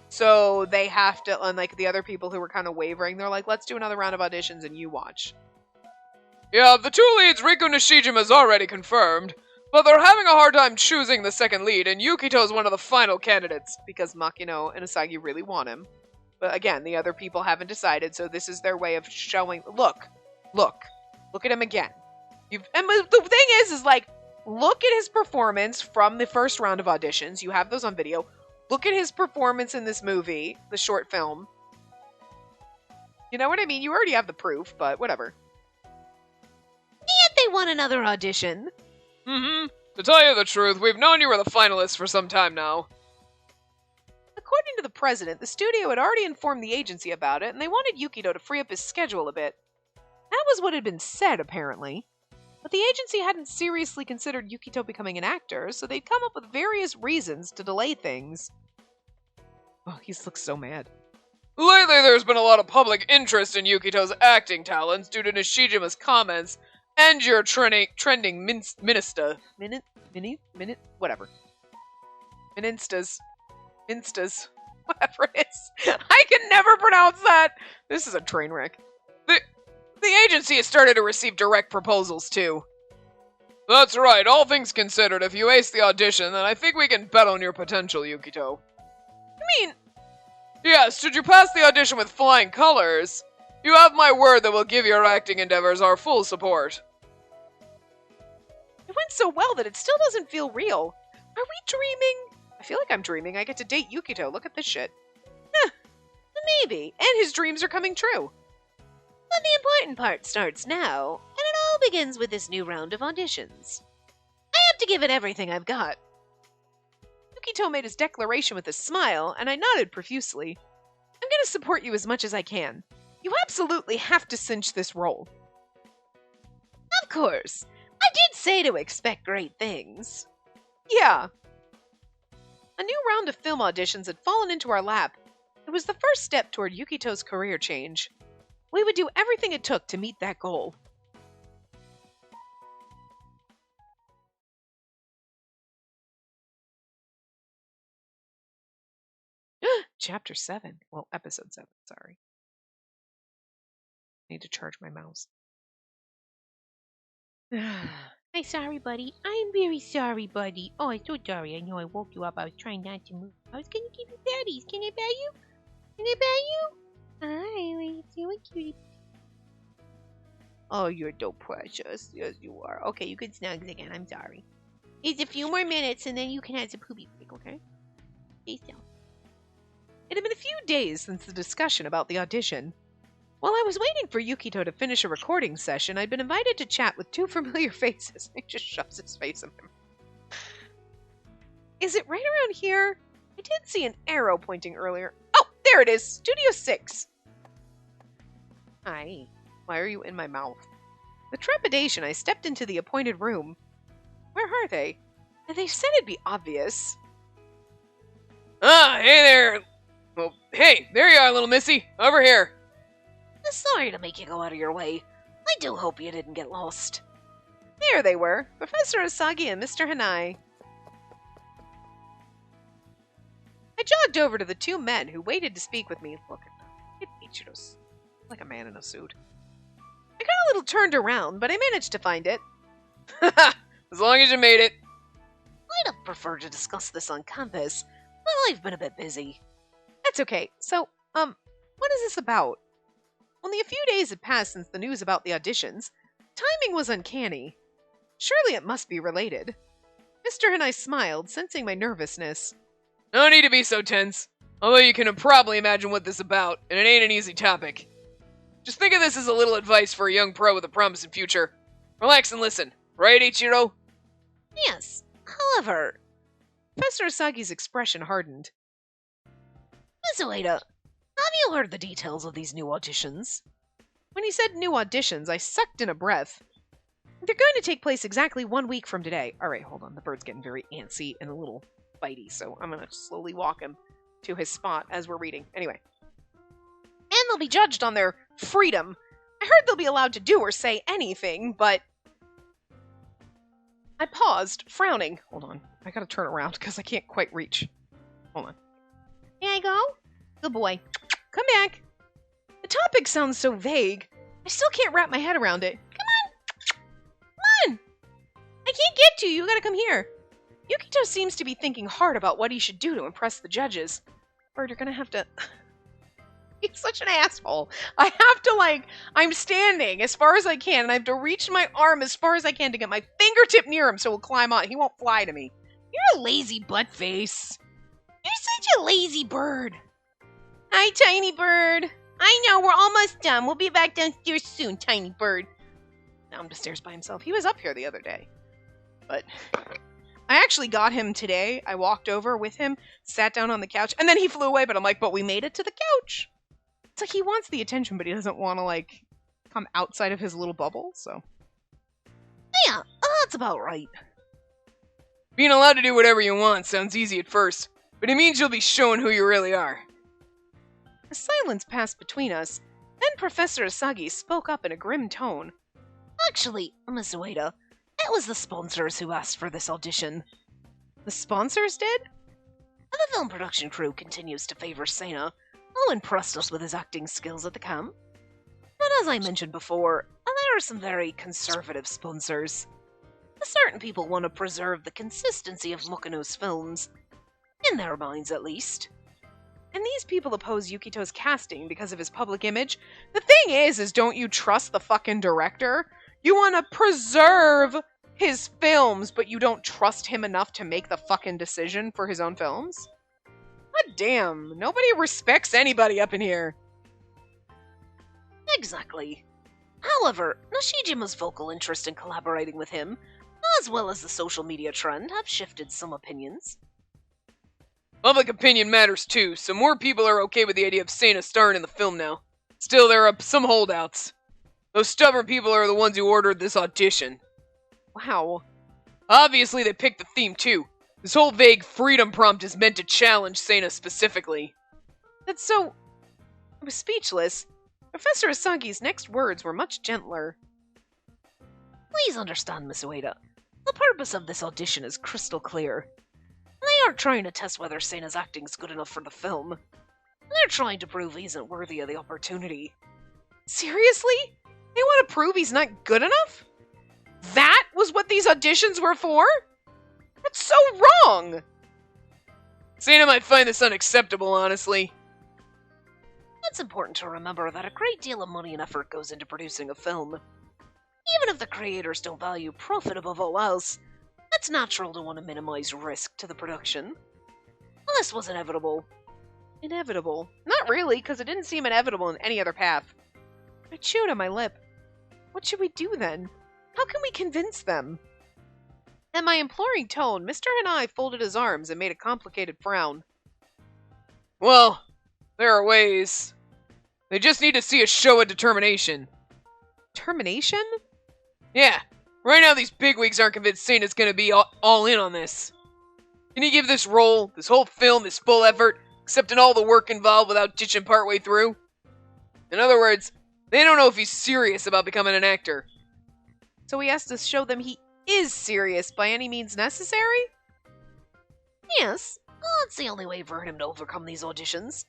so they have to, unlike the other people who were kind of wavering, they're like, let's do another round of auditions and you watch. Yeah, the two leads Riku Nishijima's already confirmed, but they're having a hard time choosing the second lead, and Yukito's one of the final candidates, because Makino and Asagi really want him. But again, the other people haven't decided, so this is their way of showing, look at him again. And the thing is like, look at his performance from the first round of auditions. You have those on video. Look at his performance in this movie, the short film. You know what I mean? You already have the proof, but whatever. Yet they want another audition. Mm-hmm. To tell you the truth, we've known you were the finalists for some time now. According to the president, the studio had already informed the agency about it, and they wanted Yukito to free up his schedule a bit. That was what had been said, apparently. But the agency hadn't seriously considered Yukito becoming an actor, so they'd come up with various reasons to delay things. Oh, he looks so mad. Lately, there's been a lot of public interest in Yukito's acting talents due to Nishijima's comments and your trending Ministas. Whatever. Instas. Whatever it is. I can never pronounce that. This is a train wreck. The agency has started to receive direct proposals, too. That's right. All things considered, if you ace the audition, then I think we can bet on your potential, Yukito. I mean... Yes, should you pass the audition with flying colors, you have my word that we'll give your acting endeavors our full support. It went so well that it still doesn't feel real. Are we dreaming? I feel like I'm dreaming. I get to date Yukito. Look at this shit. Maybe. And his dreams are coming true. But the important part starts now, and it all begins with this new round of auditions. I have to give it everything I've got. Yukito made his declaration with a smile, and I nodded profusely. I'm going to support you as much as I can. You absolutely have to cinch this role. Of course. I did say to expect great things. Yeah. A new round of film auditions had fallen into our lap. It was the first step toward Yukito's career change. We would do everything it took to meet that goal. Chapter 7. Well, episode 7, sorry. I need to charge my mouse. I'm sorry, buddy. I'm very sorry, buddy. Oh, I'm so sorry. I know I woke you up. I was trying not to move. I was gonna give you patties. Can I pat you? Can I pat you? Hi, what are you doing, cutie? Oh, you're so precious. Yes, you are. Okay, you can snuggle again. I'm sorry. It's a few more minutes, and then you can have some poopy break, okay? Stay still. It had been a few days since the discussion about the audition. While I was waiting for Yukito to finish a recording session, I'd been invited to chat with two familiar faces. He just shoves his face in them. Is it right around here? I did see an arrow pointing earlier. Oh, there it is! Studio 6! Hi. Why are you in my mouth? With trepidation, I stepped into the appointed room. Where are they? They said it'd be obvious. Ah, hey there! Well, hey, there you are, little missy. Over here. Sorry to make you go out of your way. I do hope you didn't get lost. There they were, Professor Asagi and Mr. Hanai. I jogged over to the two men who waited to speak with me. Look at Ichiro's like a man in a suit. I got a little turned around, but I managed to find it. As long as you made it. I'd have preferred to discuss this on campus, but I've been a bit busy. That's okay. So, what is this about? Only a few days had passed since the news about the auditions. Timing was uncanny. Surely it must be related. Mr. Hanai smiled, sensing my nervousness. No need to be so tense. Although you can probably imagine what this is about, and it ain't an easy topic. Just think of this as a little advice for a young pro with a promising future. Relax and listen. Right, Ichiro? Yes, however... Professor Asagi's expression hardened. Miss Ueda, have you heard the details of these new auditions? When he said new auditions, I sucked in a breath. They're going to take place exactly 1 week from today. Alright, hold on. The bird's getting very antsy and a little bitey, so I'm going to slowly walk him to his spot as we're reading. Anyway. And they'll be judged on their freedom. I heard they'll be allowed to do or say anything, but... I paused, frowning. Hold on. I gotta turn around because I can't quite reach. Hold on. May I go? Good boy. Come back. The topic sounds so vague. I still can't wrap my head around it. Come on. Come on. I can't get to you. You gotta come here. Yukito seems to be thinking hard about what he should do to impress the judges. Bird, you're gonna have to... He's such an asshole. I have to, I'm standing as far as I can, and I have to reach my arm as far as I can to get my fingertip near him so he'll climb on. He won't fly to me. You're a lazy butt face. You're such a lazy bird. Hi, tiny bird. I know, we're almost done. We'll be back downstairs soon, tiny bird. Down the stairs by himself. He was up here the other day. But I actually got him today. I walked over with him, sat down on the couch, and then he flew away, but I'm like, but we made it to the couch. It's like he wants the attention, but he doesn't want to, come outside of his little bubble, so. Yeah, that's about right. Being allowed to do whatever you want sounds easy at first, but it means you'll be showing who you really are. A silence passed between us. Then Professor Asagi spoke up in a grim tone. Actually, Miss Ueda, it was the sponsors who asked for this audition. The sponsors did? The film production crew continues to favor Sena, who impressed us with his acting skills at the camp. But as I mentioned before, there are some very conservative sponsors. Certain people want to preserve the consistency of Mukano's films. In their minds, at least. And these people oppose Yukito's casting because of his public image. The thing is don't you trust the fucking director? You want to preserve his films, but you don't trust him enough to make the fucking decision for his own films? God damn, nobody respects anybody up in here. Exactly. However, Nishijima's vocal interest in collaborating with him, as well as the social media trend, have shifted some opinions. Public opinion matters too, so more people are okay with the idea of Sena starring in the film now. Still, there are some holdouts. Those stubborn people are the ones who ordered this audition. Wow. Obviously, they picked the theme too. This whole vague freedom prompt is meant to challenge Sena specifically. That's so... I was speechless. Professor Asagi's next words were much gentler. Please understand, Miss Ueda. The purpose of this audition is crystal clear. They aren't trying to test whether Sena's acting is good enough for the film. They're trying to prove he isn't worthy of the opportunity. Seriously? They want to prove he's not good enough? That was what these auditions were for? That's so wrong! Sena might find this unacceptable, honestly. It's important to remember that a great deal of money and effort goes into producing a film. Even if the creators don't value profit above all else, it's natural to want to minimize risk to the production. This was inevitable. Inevitable? Not really, because it didn't seem inevitable in any other path. I chewed on my lip. What should we do then? How can we convince them? At my imploring tone, Mr. Hanai folded his arms and made a complicated frown. Well, there are ways. They just need to see a show of determination. Determination? Yeah, right now these bigwigs aren't convinced Santa's gonna be all in on this. Can you give this role, this whole film, his full effort, accepting all the work involved without ditching partway through? In other words, they don't know if he's serious about becoming an actor. So he has to show them he is serious by any means necessary? Yes, that's the only way for him to overcome these auditions.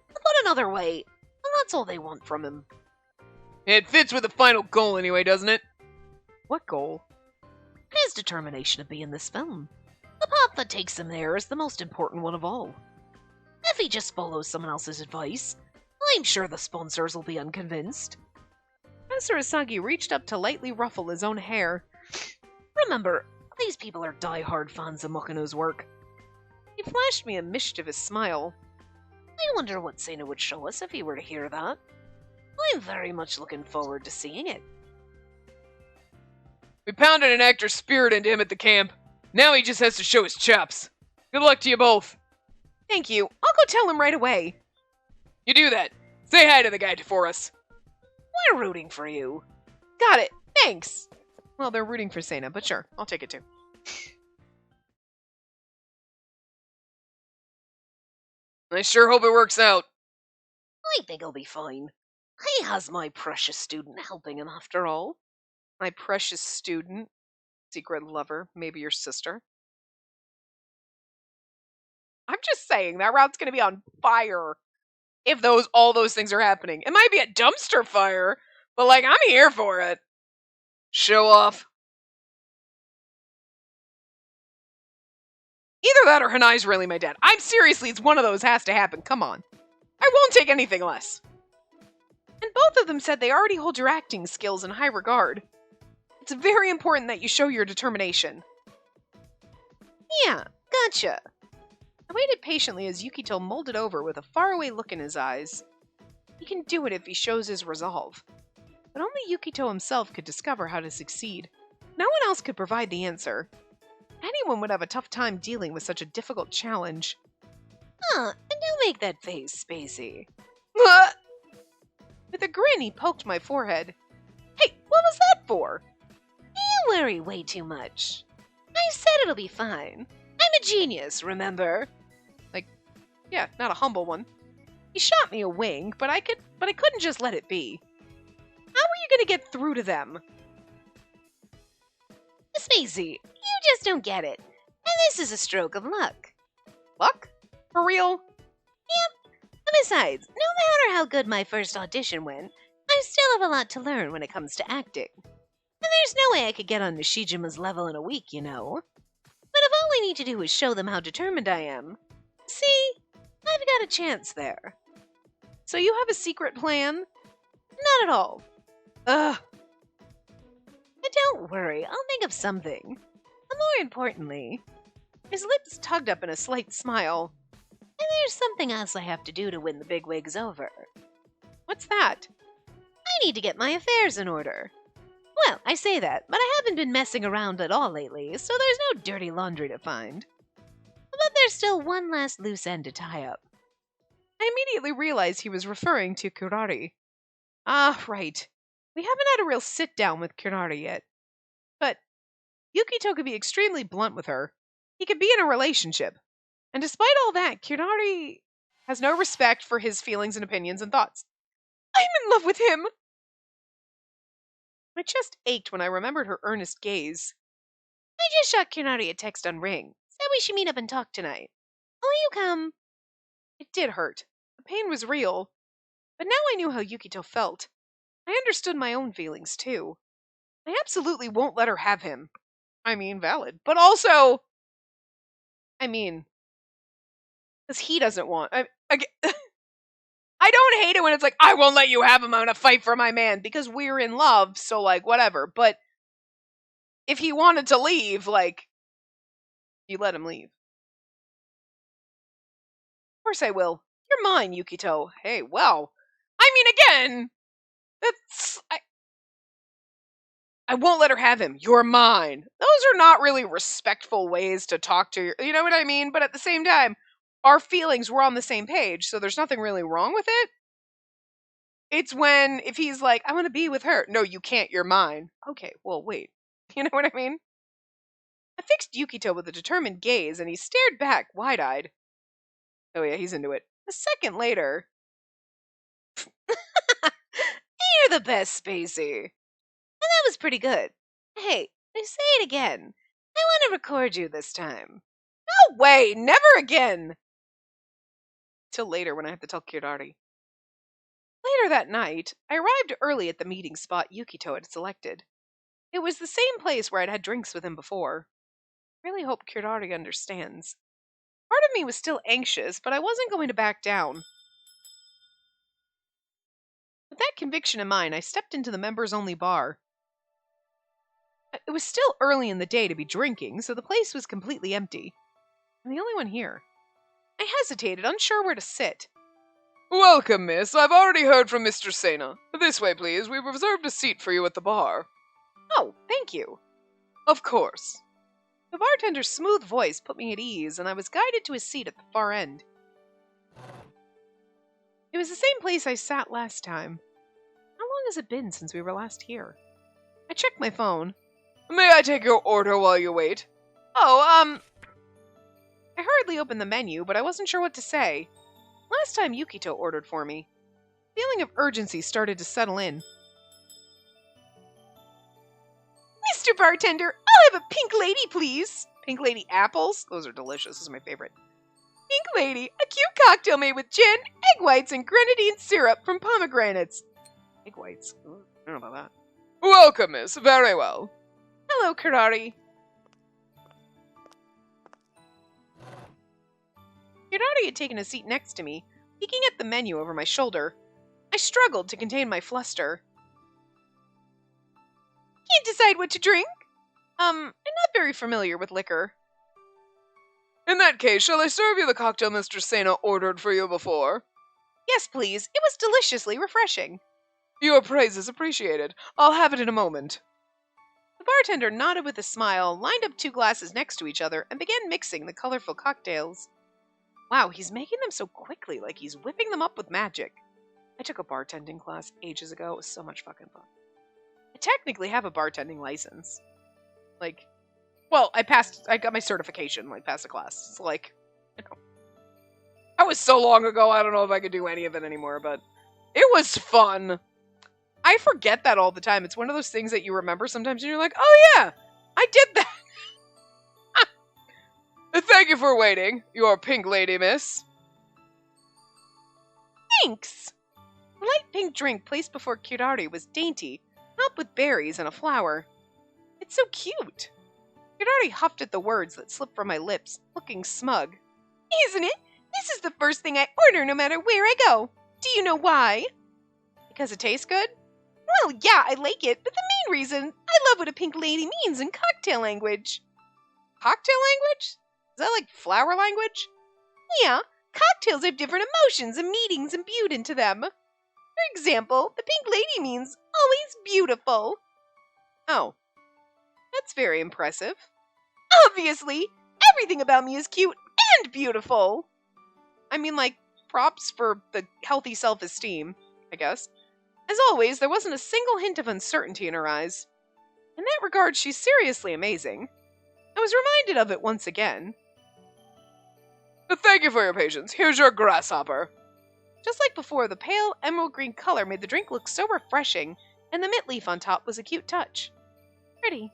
Put another way, that's all they want from him. It fits with the final goal anyway, doesn't it? What goal? His determination to be in this film. The path that takes him there is the most important one of all. If he just follows someone else's advice, I'm sure the sponsors will be unconvinced. Professor Asagi reached up to lightly ruffle his own hair. Remember, these people are die-hard fans of Mukino's work. He flashed me a mischievous smile. I wonder what Sena would show us if he were to hear that. I'm very much looking forward to seeing it. We pounded an actor's spirit into him at the camp. Now he just has to show his chops. Good luck to you both. Thank you. I'll go tell him right away. You do that. Say hi to the guy for us. We're rooting for you. Got it. Thanks. Well, they're rooting for Sena, but sure, I'll take it too. I sure hope it works out. I think he'll be fine. He has my precious student helping him after all. My precious student, secret lover, maybe your sister. I'm just saying, that route's gonna be on fire if all those things are happening. It might be a dumpster fire, but like, I'm here for it. Show off. Either that or Hanai's really my dad. I'm seriously, it's one of those has to happen. Come on. I won't take anything less. And both of them said they already hold your acting skills in high regard. It's very important that you show your determination. Yeah, gotcha. I waited patiently as Yukito molded over with a faraway look in his eyes. He can do it if he shows his resolve. But only Yukito himself could discover how to succeed. No one else could provide the answer. Anyone would have a tough time dealing with such a difficult challenge. And don't make that face, Spacey. With a grin, he poked my forehead. Hey, what was that for? You worry way too much. I said it'll be fine. I'm a genius, remember? Yeah, not a humble one. He shot me a wink, but I couldn't just let it be. How were you gonna get through to them? Spacey, you just don't get it. And this is a stroke of luck. Luck? For real? Yep. And besides, no matter how good my first audition went, I still have a lot to learn when it comes to acting. And there's no way I could get on Nishijima's level in a week, you know. But if all I need to do is show them how determined I am, see, I've got a chance there. So you have a secret plan? Not at all. Ugh. But don't worry, I'll think of something. And more importantly, His lips tugged up in a slight smile. and there's something else I have to do to win the bigwigs over. What's that? I need to get my affairs in order. Well, I say that, but I haven't been messing around at all lately, so there's no dirty laundry to find. But there's still one last loose end to tie up. I immediately realized he was referring to Kurari. Ah, right. We haven't had a real sit-down with Kurari yet. But Yukito could be extremely blunt with her. He could be in a relationship. And despite all that, Kurari has no respect for his feelings and opinions and thoughts. I'm in love with him! My chest ached when I remembered her earnest gaze. I just shot Kunari a text on Ring. Said we should meet up and talk tonight. Will you come? It did hurt. The pain was real. But now I knew how Yukito felt. I understood my own feelings, too. I absolutely won't let her have him. I mean, valid. But also... because he doesn't want... I don't hate it when it's like, I won't let you have him, I'm gonna fight for my man, because we're in love, so, like, whatever. But if he wanted to leave, like, you let him leave. Of course I will. You're mine, Yukito. Hey, well. I mean, again, I won't let her have him. You're mine. Those are not really respectful ways to talk to your, you know what I mean? But at the same time, our feelings were on the same page, so there's nothing really wrong with it. It's when, if he's like, I want to be with her. No, you can't. You're mine. Okay, well, wait. You know what I mean? I fixed Yukito with a determined gaze, and he stared back, wide-eyed. Oh yeah, he's into it. A second later... You're the best, Spacey. That was pretty good. Hey, say it again. I want to record you this time. No way! Never again! Till later when I have to tell Kirari. Later that night, I arrived early at the meeting spot Yukito had selected. It was the same place where I'd had drinks with him before. I really hope Kirari understands. Part of me was still anxious, but I wasn't going to back down. With that conviction in mind, I stepped into the members-only bar. It was still early in the day to be drinking, so the place was completely empty. I'm the only one here. I hesitated, unsure where to sit. Welcome, miss. I've already heard from Mr. Sena. This way, please. We've reserved a seat for you at the bar. Oh, thank you. Of course. The bartender's smooth voice put me at ease, and I was guided to a seat at the far end. It was the same place I sat last time. How long has it been since we were last here? I checked my phone. May I take your order while you wait? Oh, I hurriedly opened the menu, but I wasn't sure what to say. Last time Yukito ordered for me. The feeling of urgency started to settle in. Mr. Bartender, I'll have a pink lady, please. Pink lady apples? Those are delicious. This is my favorite. Pink lady, a cute cocktail made with gin, egg whites, and grenadine syrup from pomegranates. Egg whites? Ooh, I don't know about that. Welcome, miss. Very well. Hello, Kirari. Kirari had taken a seat next to me, peeking at the menu over my shoulder. I struggled to contain my fluster. Can't decide what to drink. I'm not very familiar with liquor. In that case, shall I serve you the cocktail Mr. Sena ordered for you before? Yes, please. It was deliciously refreshing. Your praise is appreciated. I'll have it in a moment. The bartender nodded with a smile, lined up two glasses next to each other, and began mixing the colorful cocktails. Wow, he's making them so quickly, like he's whipping them up with magic. I took a bartending class ages ago. It was so much fucking fun. I technically have a bartending license. I got my certification, passed a class. It's that was so long ago, I don't know if I could do any of it anymore, but it was fun. I forget that all the time. It's one of those things that you remember sometimes and you're like, oh yeah, I did that. Thank you for waiting, your pink lady, miss. Thanks. The light pink drink placed before Kirari was dainty, topped with berries and a flower. It's so cute. Kirari huffed at the words that slipped from my lips, looking smug. Isn't it? This is the first thing I order no matter where I go. Do you know why? Because it tastes good? Well, yeah, I like it, but the main reason, I love what a pink lady means in cocktail language. Cocktail language? Is that like flower language? Yeah, cocktails have different emotions and meanings imbued into them. For example, the pink lady means always beautiful. Oh, that's very impressive. Obviously, everything about me is cute and beautiful. I mean, props for the healthy self-esteem, I guess. As always, there wasn't a single hint of uncertainty in her eyes. In that regard, she's seriously amazing. I was reminded of it once again. Thank you for your patience. Here's your grasshopper. Just like before, the pale emerald green color made the drink look so refreshing, and the mint leaf on top was a cute touch. Pretty.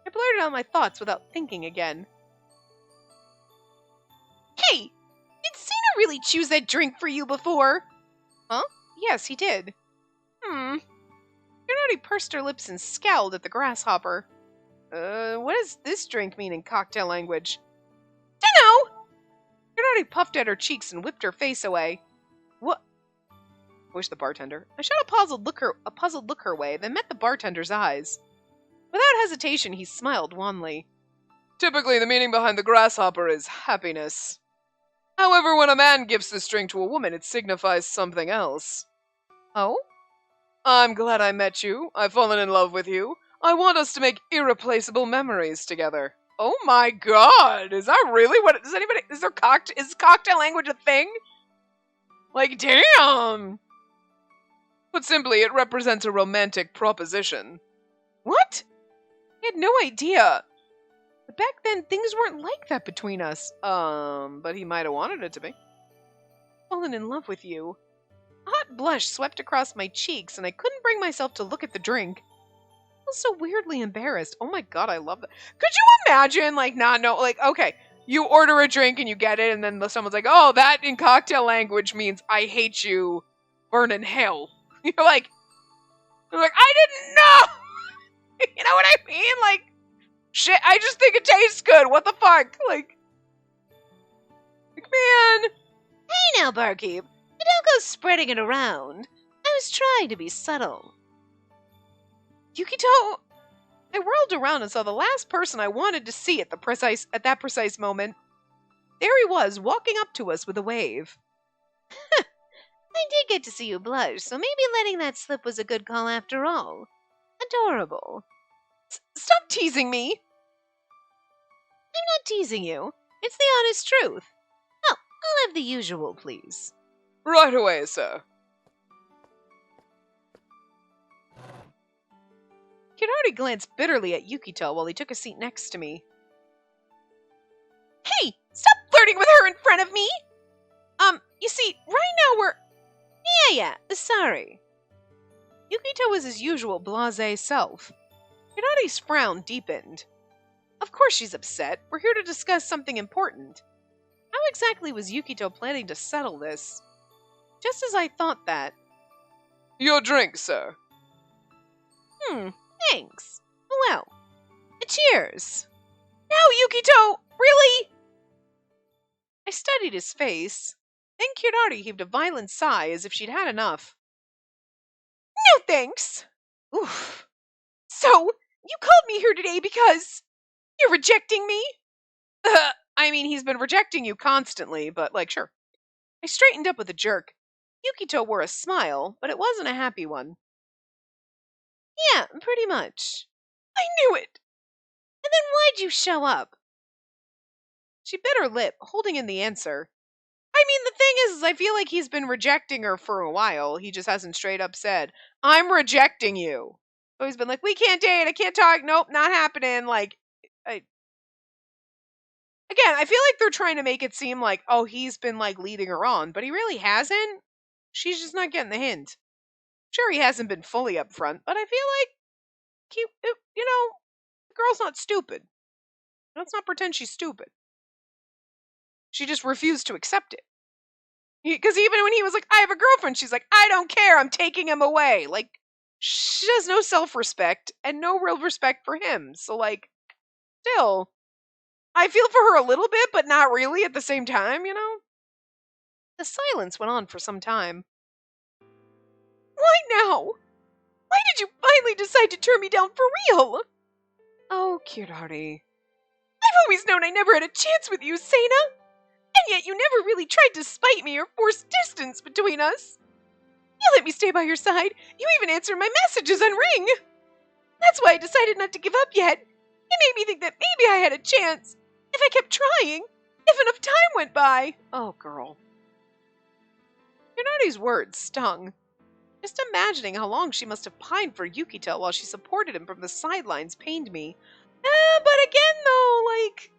I blurted out my thoughts without thinking again. Hey! Did Sena really choose that drink for you before? Huh? Yes, he did. Gennady pursed her lips and scowled at the grasshopper. What does this drink mean in cocktail language? Dunno! Gennady puffed at her cheeks and whipped her face away. What? Wished the bartender. I shot a puzzled look her way, then met the bartender's eyes. Without hesitation, he smiled wanly. Typically, the meaning behind the grasshopper is happiness. However, when a man gives this drink to a woman, it signifies something else. Oh? I'm glad I met you. I've fallen in love with you. I want us to make irreplaceable memories together. Oh my god, is that really what, is cocktail language a thing? Like, damn! Put simply, it represents a romantic proposition. What? I had no idea. But back then, things weren't like that between us. But he might have wanted it to be. Fallen in love with you. A hot blush swept across my cheeks, and I couldn't bring myself to look at the drink. I was so weirdly embarrassed. Oh my god, I love that. Could you imagine, like, not know, like, okay, you order a drink and you get it, and then someone's like, oh, that in cocktail language means I hate you, burn in hell. You're like, I didn't know! You know what I mean? Like, shit, I just think it tastes good. What the fuck? Like, man. Hey now, barkeep. But don't go spreading it around. I was trying to be subtle. Yukito! I whirled around and saw the last person I wanted to see at that precise moment. There he was, walking up to us with a wave. I did get to see you blush, so maybe letting that slip was a good call after all. Adorable. Stop teasing me! I'm not teasing you. It's the honest truth. Oh, I'll have the usual, please. Right away, sir. Kirari glanced bitterly at Yukito while he took a seat next to me. Hey! Stop flirting with her in front of me! You see, right now we're... Yeah, sorry. Yukito was his usual blasé self. Kirari's frown deepened. Of course she's upset. We're here to discuss something important. How exactly was Yukito planning to settle this? Just as I thought that... Your drink, sir. Thanks. Well, cheers. Now, Yukito! Really? I studied his face. Then Kirari heaved a violent sigh as if she'd had enough. No thanks! Oof. So, you called me here today because you're rejecting me? I mean, he's been rejecting you constantly, but, like, sure. I straightened up with a jerk. Yukito wore a smile, but it wasn't a happy one. Yeah, pretty much. I knew it! And then why'd you show up? She bit her lip, holding in the answer. I mean, the thing is I feel like he's been rejecting her for a while. He just hasn't straight up said, I'm rejecting you. So he's been like, we can't date, I can't talk, nope, not happening. Like, again, I feel like they're trying to make it seem like, oh, he's been, like, leading her on, but he really hasn't. She's just not getting the hint. Sure, he hasn't been fully upfront, but I feel like, the girl's not stupid. Let's not pretend she's stupid. She just refused to accept it. Because even when he was like, I have a girlfriend, she's like, I don't care, I'm taking him away. Like, she has no self-respect and no real respect for him. So, like, still, I feel for her a little bit, but not really at the same time, you know? The silence went on for some time. Why now? Why did you finally decide to turn me down for real? Oh, Kirari. I've always known I never had a chance with you, Seina. And yet you never really tried to spite me or force distance between us. You let me stay by your side. You even answered my messages and ring. That's why I decided not to give up yet. It made me think that maybe I had a chance. If I kept trying. If enough time went by. Oh, girl. Yanari's words stung. Just imagining how long she must have pined for Yukito while she supported him from the sidelines pained me. But again, though, like...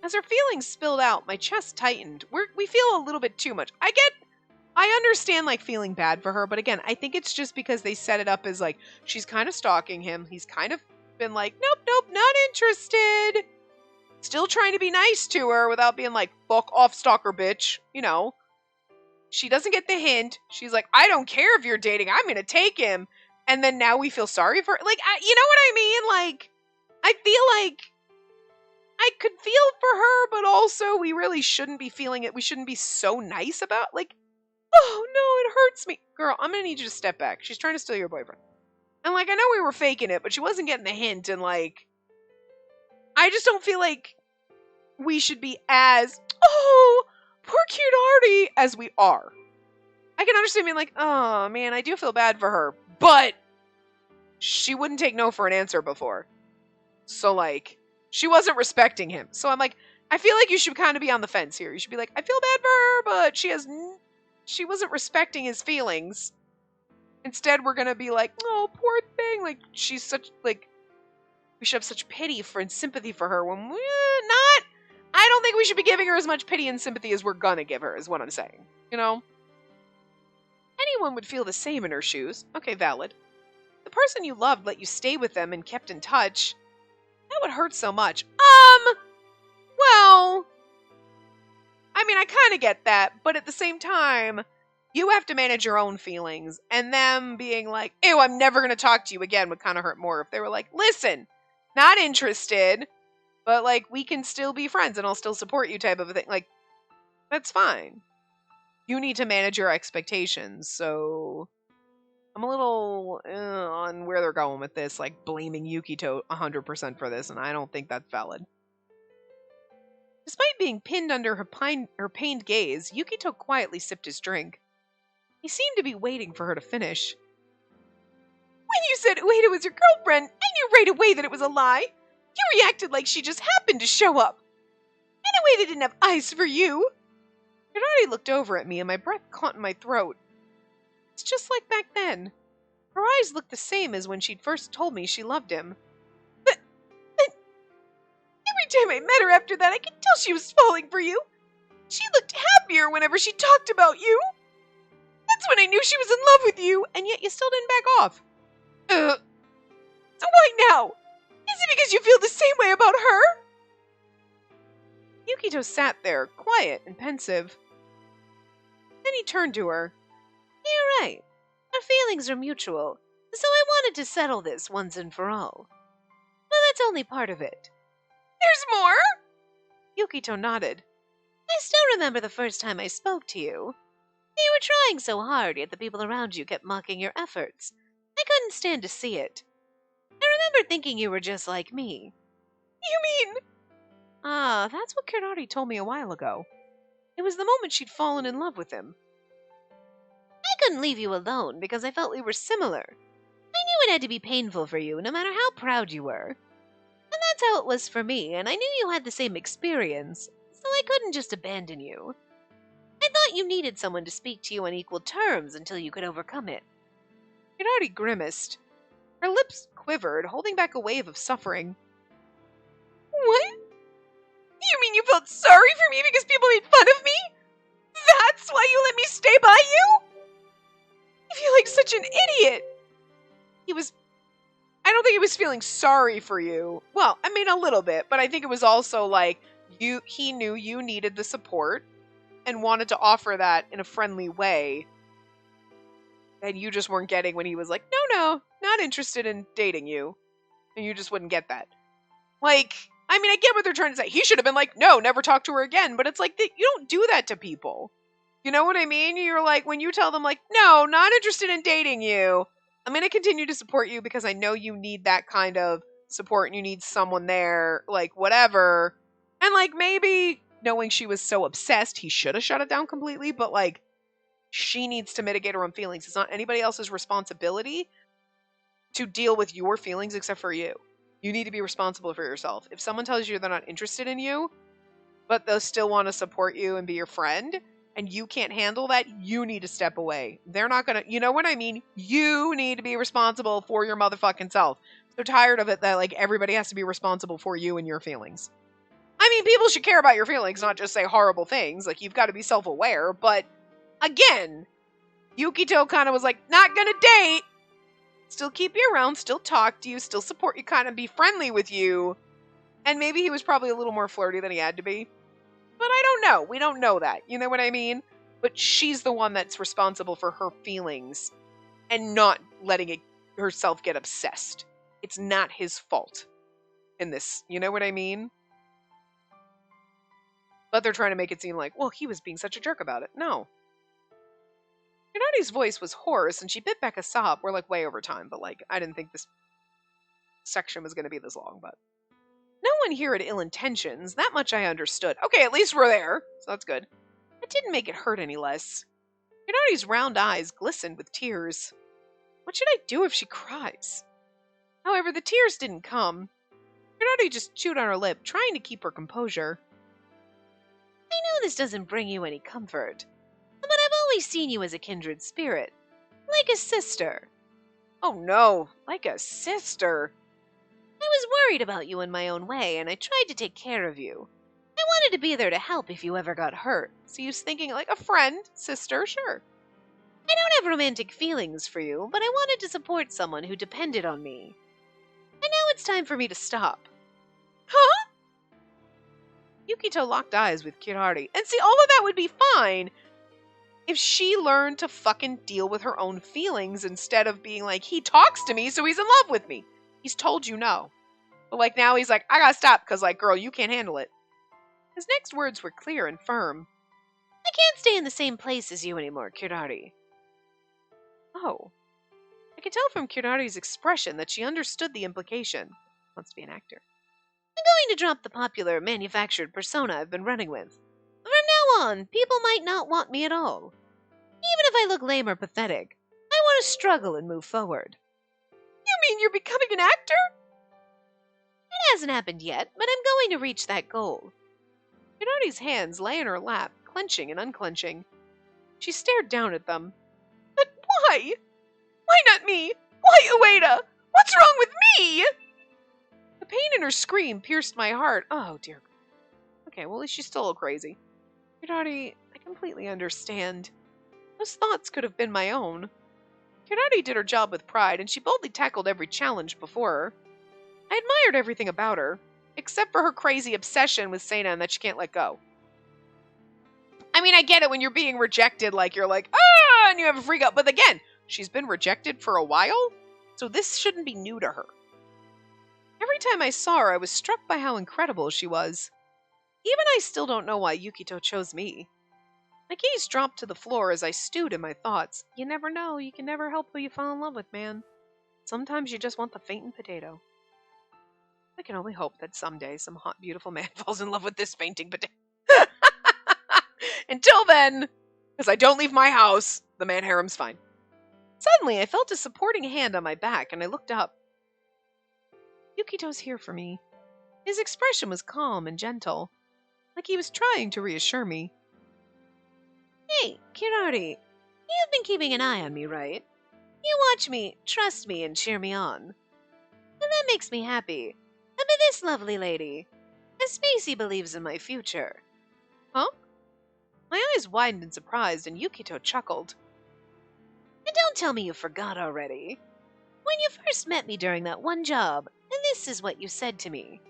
As her feelings spilled out, my chest tightened. We feel a little bit too much. I understand, like, feeling bad for her, but again, I think it's just because they set it up as, like, she's kind of stalking him. He's kind of been like, nope, not interested. Still trying to be nice to her without being like, fuck off, stalker bitch. You know. She doesn't get the hint. She's like, I don't care if you're dating. I'm going to take him. And then now we feel sorry for her. Like, you know what I mean? Like, I feel like I could feel for her, but also we really shouldn't be feeling it. We shouldn't be so nice about, like, oh no, it hurts me. Girl, I'm going to need you to step back. She's trying to steal your boyfriend. And, like, I know we were faking it, but she wasn't getting the hint. And, like, I just don't feel like we should be as, oh, poor cute Artie, as we are. I can understand being like, oh man, I do feel bad for her. But she wouldn't take no for an answer before. So, like, she wasn't respecting him. So I'm like, I feel like you should kind of be on the fence here. You should be like, I feel bad for her, but she wasn't respecting his feelings. Instead, we're gonna be like, oh, poor thing. Like, she's such, like, we should have such pity for and sympathy for her when we're not. I don't think we should be giving her as much pity and sympathy as we're gonna give her, is what I'm saying. You know? Anyone would feel the same in her shoes. Okay, valid. The person you loved let you stay with them and kept in touch. That would hurt so much. Well, I mean, I kind of get that, but at the same time, you have to manage your own feelings, and them being like, ew, I'm never going to talk to you again would kind of hurt more if they were like, listen, not interested, but, like, we can still be friends and I'll still support you type of a thing. Like, that's fine. You need to manage your expectations, so I'm a little on where they're going with this, like blaming Yukito 100% for this, and I don't think that's valid. Despite being pinned under her pained gaze, Yukito quietly sipped his drink. He seemed to be waiting for her to finish. When you said Ueda was your girlfriend, I knew right away that it was a lie. You reacted like she just happened to show up. And Ueda didn't have eyes for you. Hirari looked over at me and my breath caught in my throat. It's just like back then. Her eyes looked the same as when she'd first told me she loved him. But every time I met her after that, I could tell she was falling for you. She looked happier whenever she talked about you. That's when I knew she was in love with you, and yet you still didn't back off. So why now? Is it because you feel the same way about her? Yukito sat there, quiet and pensive. Then he turned to her. You're right. Our feelings are mutual, so I wanted to settle this once and for all. But that's only part of it. There's more? Yukito nodded. I still remember the first time I spoke to you. You were trying so hard, yet the people around you kept mocking your efforts. I couldn't stand to see it. I remember thinking you were just like me. You mean? That's what Kirari told me a while ago. It was the moment she'd fallen in love with him. I couldn't leave you alone because I felt we were similar. I knew it had to be painful for you, no matter how proud you were. And that's how it was for me, and I knew you had the same experience, so I couldn't just abandon you. I thought you needed someone to speak to you on equal terms until you could overcome it. Kirari grimaced. Her lips quivered, holding back a wave of suffering. What? You mean you felt sorry for me because people made fun of me? That's why you let me stay by you? I feel like such an idiot. I don't think he was feeling sorry for you. Well, I mean a little bit, but I think it was also like he knew you needed the support and wanted to offer that in a friendly way. And you just weren't getting when he was like, no, not interested in dating you. And you just wouldn't get that. Like, I mean, I get what they're trying to say. He should have been like, no, never talk to her again. But it's like, you don't do that to people. You know what I mean? You're like, when you tell them like, no, not interested in dating you. I'm going to continue to support you because I know you need that kind of support and you need someone there, like whatever. And like maybe knowing she was so obsessed, he should have shut it down completely. But like, she needs to mitigate her own feelings. It's not anybody else's responsibility to deal with your feelings except for you. You need to be responsible for yourself. If someone tells you they're not interested in you, but they'll still want to support you and be your friend, and you can't handle that, you need to step away. They're not going to, you know what I mean? You need to be responsible for your motherfucking self. So tired of it that like everybody has to be responsible for you and your feelings. I mean, people should care about your feelings, not just say horrible things. Like, you've got to be self-aware, but again, Yukito kind of was like, not gonna date. Still keep you around, still talk to you, still support you, kind of be friendly with you. And maybe he was probably a little more flirty than he had to be. But I don't know. We don't know that. You know what I mean? But she's the one that's responsible for her feelings and not letting herself get obsessed. It's not his fault in this. You know what I mean? But they're trying to make it seem like, well, he was being such a jerk about it. No. Hinari's voice was hoarse, and she bit back a sob. We're like way over time, but like I didn't think this section was going to be this long. But no one here had ill intentions. That much I understood. Okay, at least we're there, so that's good. It didn't make it hurt any less. Hinari's round eyes glistened with tears. What should I do if she cries? However, the tears didn't come. Hirari just chewed on her lip, trying to keep her composure. I know this doesn't bring you any comfort, but I've always seen you as a kindred spirit, like a sister. Oh no, like a sister. I was worried about you in my own way, and I tried to take care of you. I wanted to be there to help if you ever got hurt. So he was thinking like a friend, sister, sure. I don't have romantic feelings for you, but I wanted to support someone who depended on me. And now it's time for me to stop. Huh? Yukito locked eyes with Kirari. And see, all of that would be fine if she learned to fucking deal with her own feelings instead of being like, he talks to me, so he's in love with me. He's told you no. But like now he's like, I gotta stop because like, girl, you can't handle it. His next words were clear and firm. I can't stay in the same place as you anymore, Kirari. Oh. I could tell from Kirari's expression that she understood the implication. Wants to be an actor. I'm going to drop the popular manufactured persona I've been running with. From now on, people might not want me at all. Even if I look lame or pathetic, I want to struggle and move forward. You mean you're becoming an actor? It hasn't happened yet, but I'm going to reach that goal. Hirari's hands lay in her lap, clenching and unclenching. She stared down at them. But why? Why not me? Why Ueda? What's wrong with me? The pain in her scream pierced my heart. Oh, dear. Okay, well, at least she's still a little crazy. Hirari, I completely understand. Those thoughts could have been my own. Hirari did her job with pride, and she boldly tackled every challenge before her. I admired everything about her, except for her crazy obsession with Seina and that she can't let go. I mean, I get it when you're being rejected, like you're like, ah, and you have a freak out. But again, she's been rejected for a while, so this shouldn't be new to her. Every time I saw her, I was struck by how incredible she was. Even I still don't know why Yukito chose me. My keys dropped to the floor as I stewed in my thoughts. You never know, you can never help who you fall in love with, man. Sometimes you just want the fainting potato. I can only hope that someday some hot, beautiful man falls in love with this fainting potato. Until then, because I don't leave my house, the man harem's fine. Suddenly, I felt a supporting hand on my back, and I looked up. Yukito's here for me. His expression was calm and gentle, like he was trying to reassure me. Hey, Kirari, you've been keeping an eye on me, right? You watch me, trust me, and cheer me on. And that makes me happy. But this lovely lady, as Spacey believes in my future. Huh? My eyes widened in surprise, and Yukito chuckled. And don't tell me you forgot already. When you first met me during that one job, and this is what you said to me.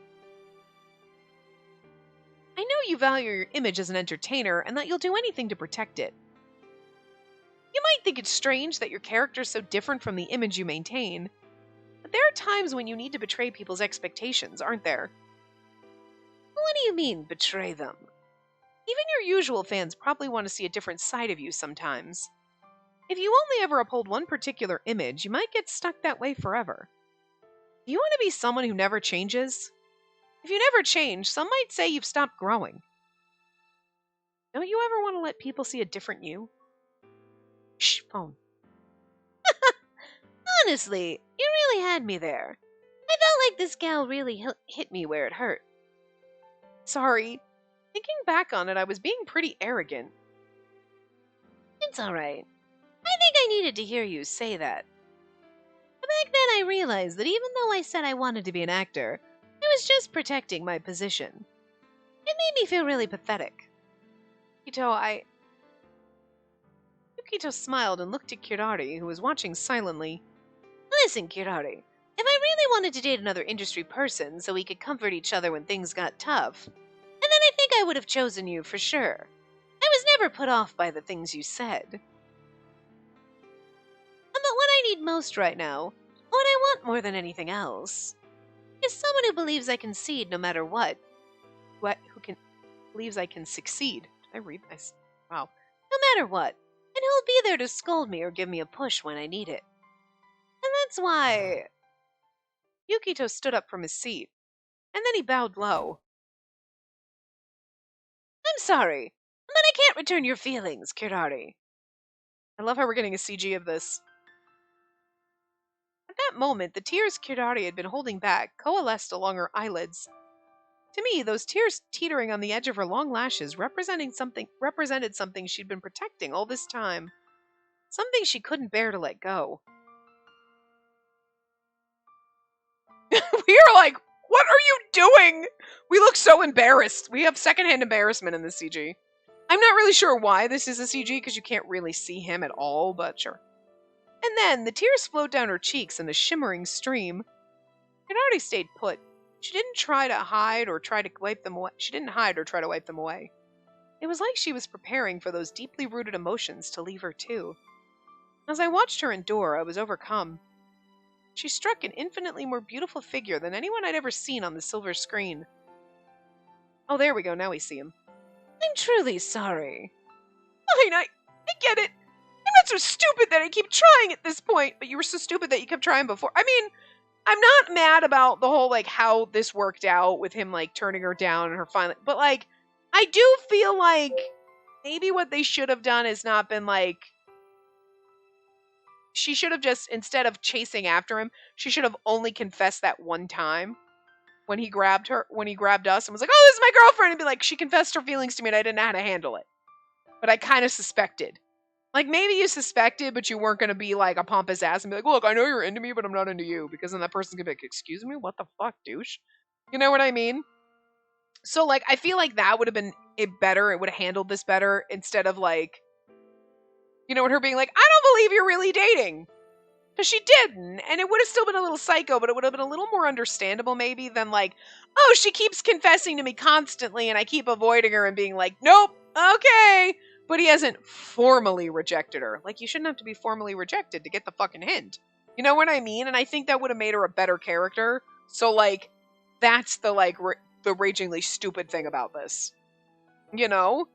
I know you value your image as an entertainer and that you'll do anything to protect it. You might think it's strange that your character's so different from the image you maintain, but there are times when you need to betray people's expectations, aren't there? What do you mean, betray them? Even your usual fans probably want to see a different side of you sometimes. If you only ever uphold one particular image, you might get stuck that way forever. Do you want to be someone who never changes? If you never change, some might say you've stopped growing. Don't you ever want to let people see a different you? Shh, phone. Honestly, you really had me there. I felt like this gal really hit me where it hurt. Sorry. Thinking back on it, I was being pretty arrogant. It's alright. I think I needed to hear you say that. Back then I realized that even though I said I wanted to be an actor, I was just protecting my position. It made me feel really pathetic. Yukito smiled and looked at Kirari, who was watching silently. Listen, Kirari, if I really wanted to date another industry person so we could comfort each other when things got tough, and then I think I would have chosen you for sure. I was never put off by the things you said. But what I need most right now, what I want more than anything else, is someone who believes I can succeed no matter what. Believes I can succeed. Did I read this? Wow. No matter what. And who'll be there to scold me or give me a push when I need it. And that's why... Yukito stood up from his seat, and then he bowed low. I'm sorry, but I can't return your feelings, Kirari. I love how we're getting a CG of this. that moment, the tears Kirari had been holding back coalesced along her eyelids. To me, those tears teetering on the edge of her long lashes represented something she'd been protecting all this time. Something she couldn't bear to let go. We are like, what are you doing? We look so embarrassed. We have secondhand embarrassment in this CG. I'm not really sure why this is a CG because you can't really see him at all, but sure. And then the tears flowed down her cheeks in a shimmering stream. It already stayed put. She didn't try to hide or try to wipe them away. She didn't hide or try to wipe them away. It was like she was preparing for those deeply rooted emotions to leave her too. As I watched her endure, I was overcome. She struck an infinitely more beautiful figure than anyone I'd ever seen on the silver screen. Oh, there we go. Now we see him. I'm truly sorry. Fine, I get it. I'm not so stupid that I keep trying at this point, but you were so stupid that you kept trying before. I mean, I'm not mad about the whole, like, how this worked out with him, like, turning her down and her finally, but, like, I do feel like maybe what they should have done is not been, like, she should have just, instead of chasing after him, she should have only confessed that one time when he grabbed us and was like, oh, this is my girlfriend, and be like, she confessed her feelings to me and I didn't know how to handle it. But I kind of suspected. Like, maybe you suspected, but you weren't going to be, like, a pompous ass and be like, look, I know you're into me, but I'm not into you. Because then that person's going to be like, excuse me? What the fuck, douche? You know what I mean? So, like, I feel like that would have been it better. It would have handled this better instead of, like, you know, her being like, I don't believe you're really dating. Because she didn't. And it would have still been a little psycho, but it would have been a little more understandable, maybe, than, like, oh, she keeps confessing to me constantly and I keep avoiding her and being like, nope, okay. But he hasn't formally rejected her. Like, you shouldn't have to be formally rejected to get the fucking hint. You know what I mean? And I think that would have made her a better character. So, like, that's the, like, the ragingly stupid thing about this. You know?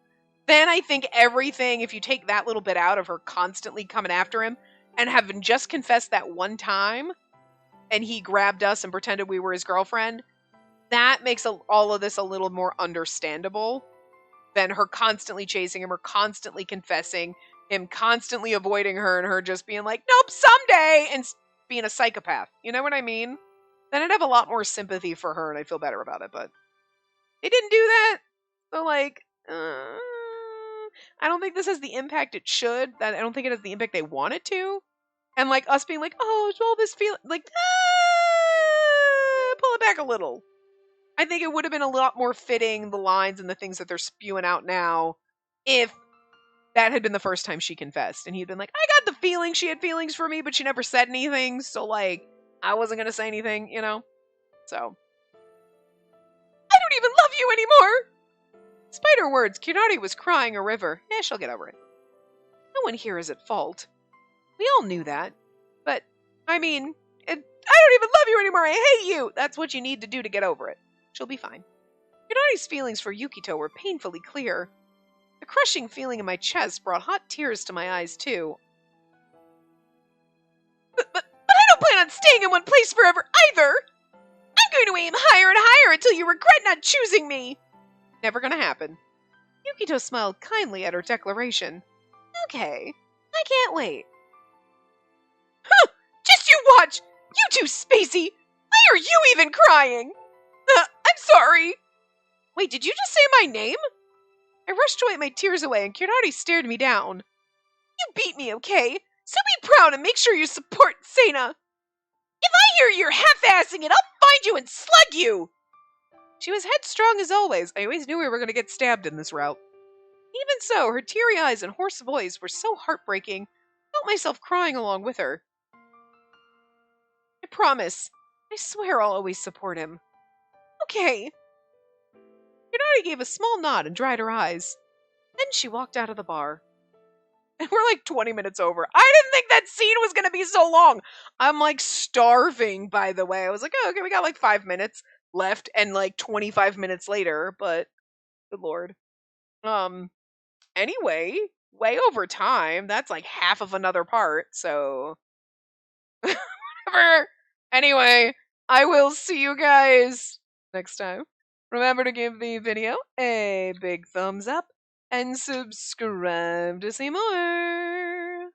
Then I think everything, if you take that little bit out of her constantly coming after him, and having just confessed that one time, and he grabbed us and pretended we were his girlfriend, that makes all of this a little more understandable. Than her constantly chasing him, or constantly confessing, him constantly avoiding her, and her just being like, nope, someday, and being a psychopath. You know what I mean? Then I'd have a lot more sympathy for her, and I'd feel better about it, but they didn't do that. So, like, I don't think this has the impact it should. I don't think it has the impact they want it to. And, like, us being like, oh, all this feeling, like, pull it back a little. I think it would have been a lot more fitting, the lines and the things that they're spewing out now, if that had been the first time she confessed. And he'd been like, I got the feeling she had feelings for me, but she never said anything. So, like, I wasn't going to say anything, you know? So, I don't even love you anymore. Despite her words, Kirari was crying a river. She'll get over it. No one here is at fault. We all knew that. But, I mean, I don't even love you anymore. I hate you. That's what you need to do to get over it. She'll be fine. Kirari's feelings for Yukito were painfully clear. The crushing feeling in my chest brought hot tears to my eyes, too. But I don't plan on staying in one place forever, either! I'm going to aim higher and higher until you regret not choosing me! Never gonna happen. Yukito smiled kindly at her declaration. Okay, I can't wait. Huh! Just you watch! You too, Spacey! Why are you even crying? I'm sorry! Wait, did you just say my name? I rushed to wipe my tears away and Kirari stared me down. You beat me, okay? So be proud and make sure you support Sena. If I hear you're half-assing it, I'll find you and slug you! She was headstrong as always. I always knew we were going to get stabbed in this route. Even so, her teary eyes and hoarse voice were so heartbreaking, I felt myself crying along with her. I promise. I swear I'll always support him. Okay. Kirari gave a small nod and dried her eyes. Then she walked out of the bar. And we're like 20 minutes over. I didn't think that scene was going to be so long. I'm like starving, by the way. I was like, oh, okay, we got like 5 minutes left and like 25 minutes later, but good lord. Anyway, way over time. That's like half of another part, so whatever. Anyway, I will see you guys next time. Remember to give the video a big thumbs up and subscribe to see more.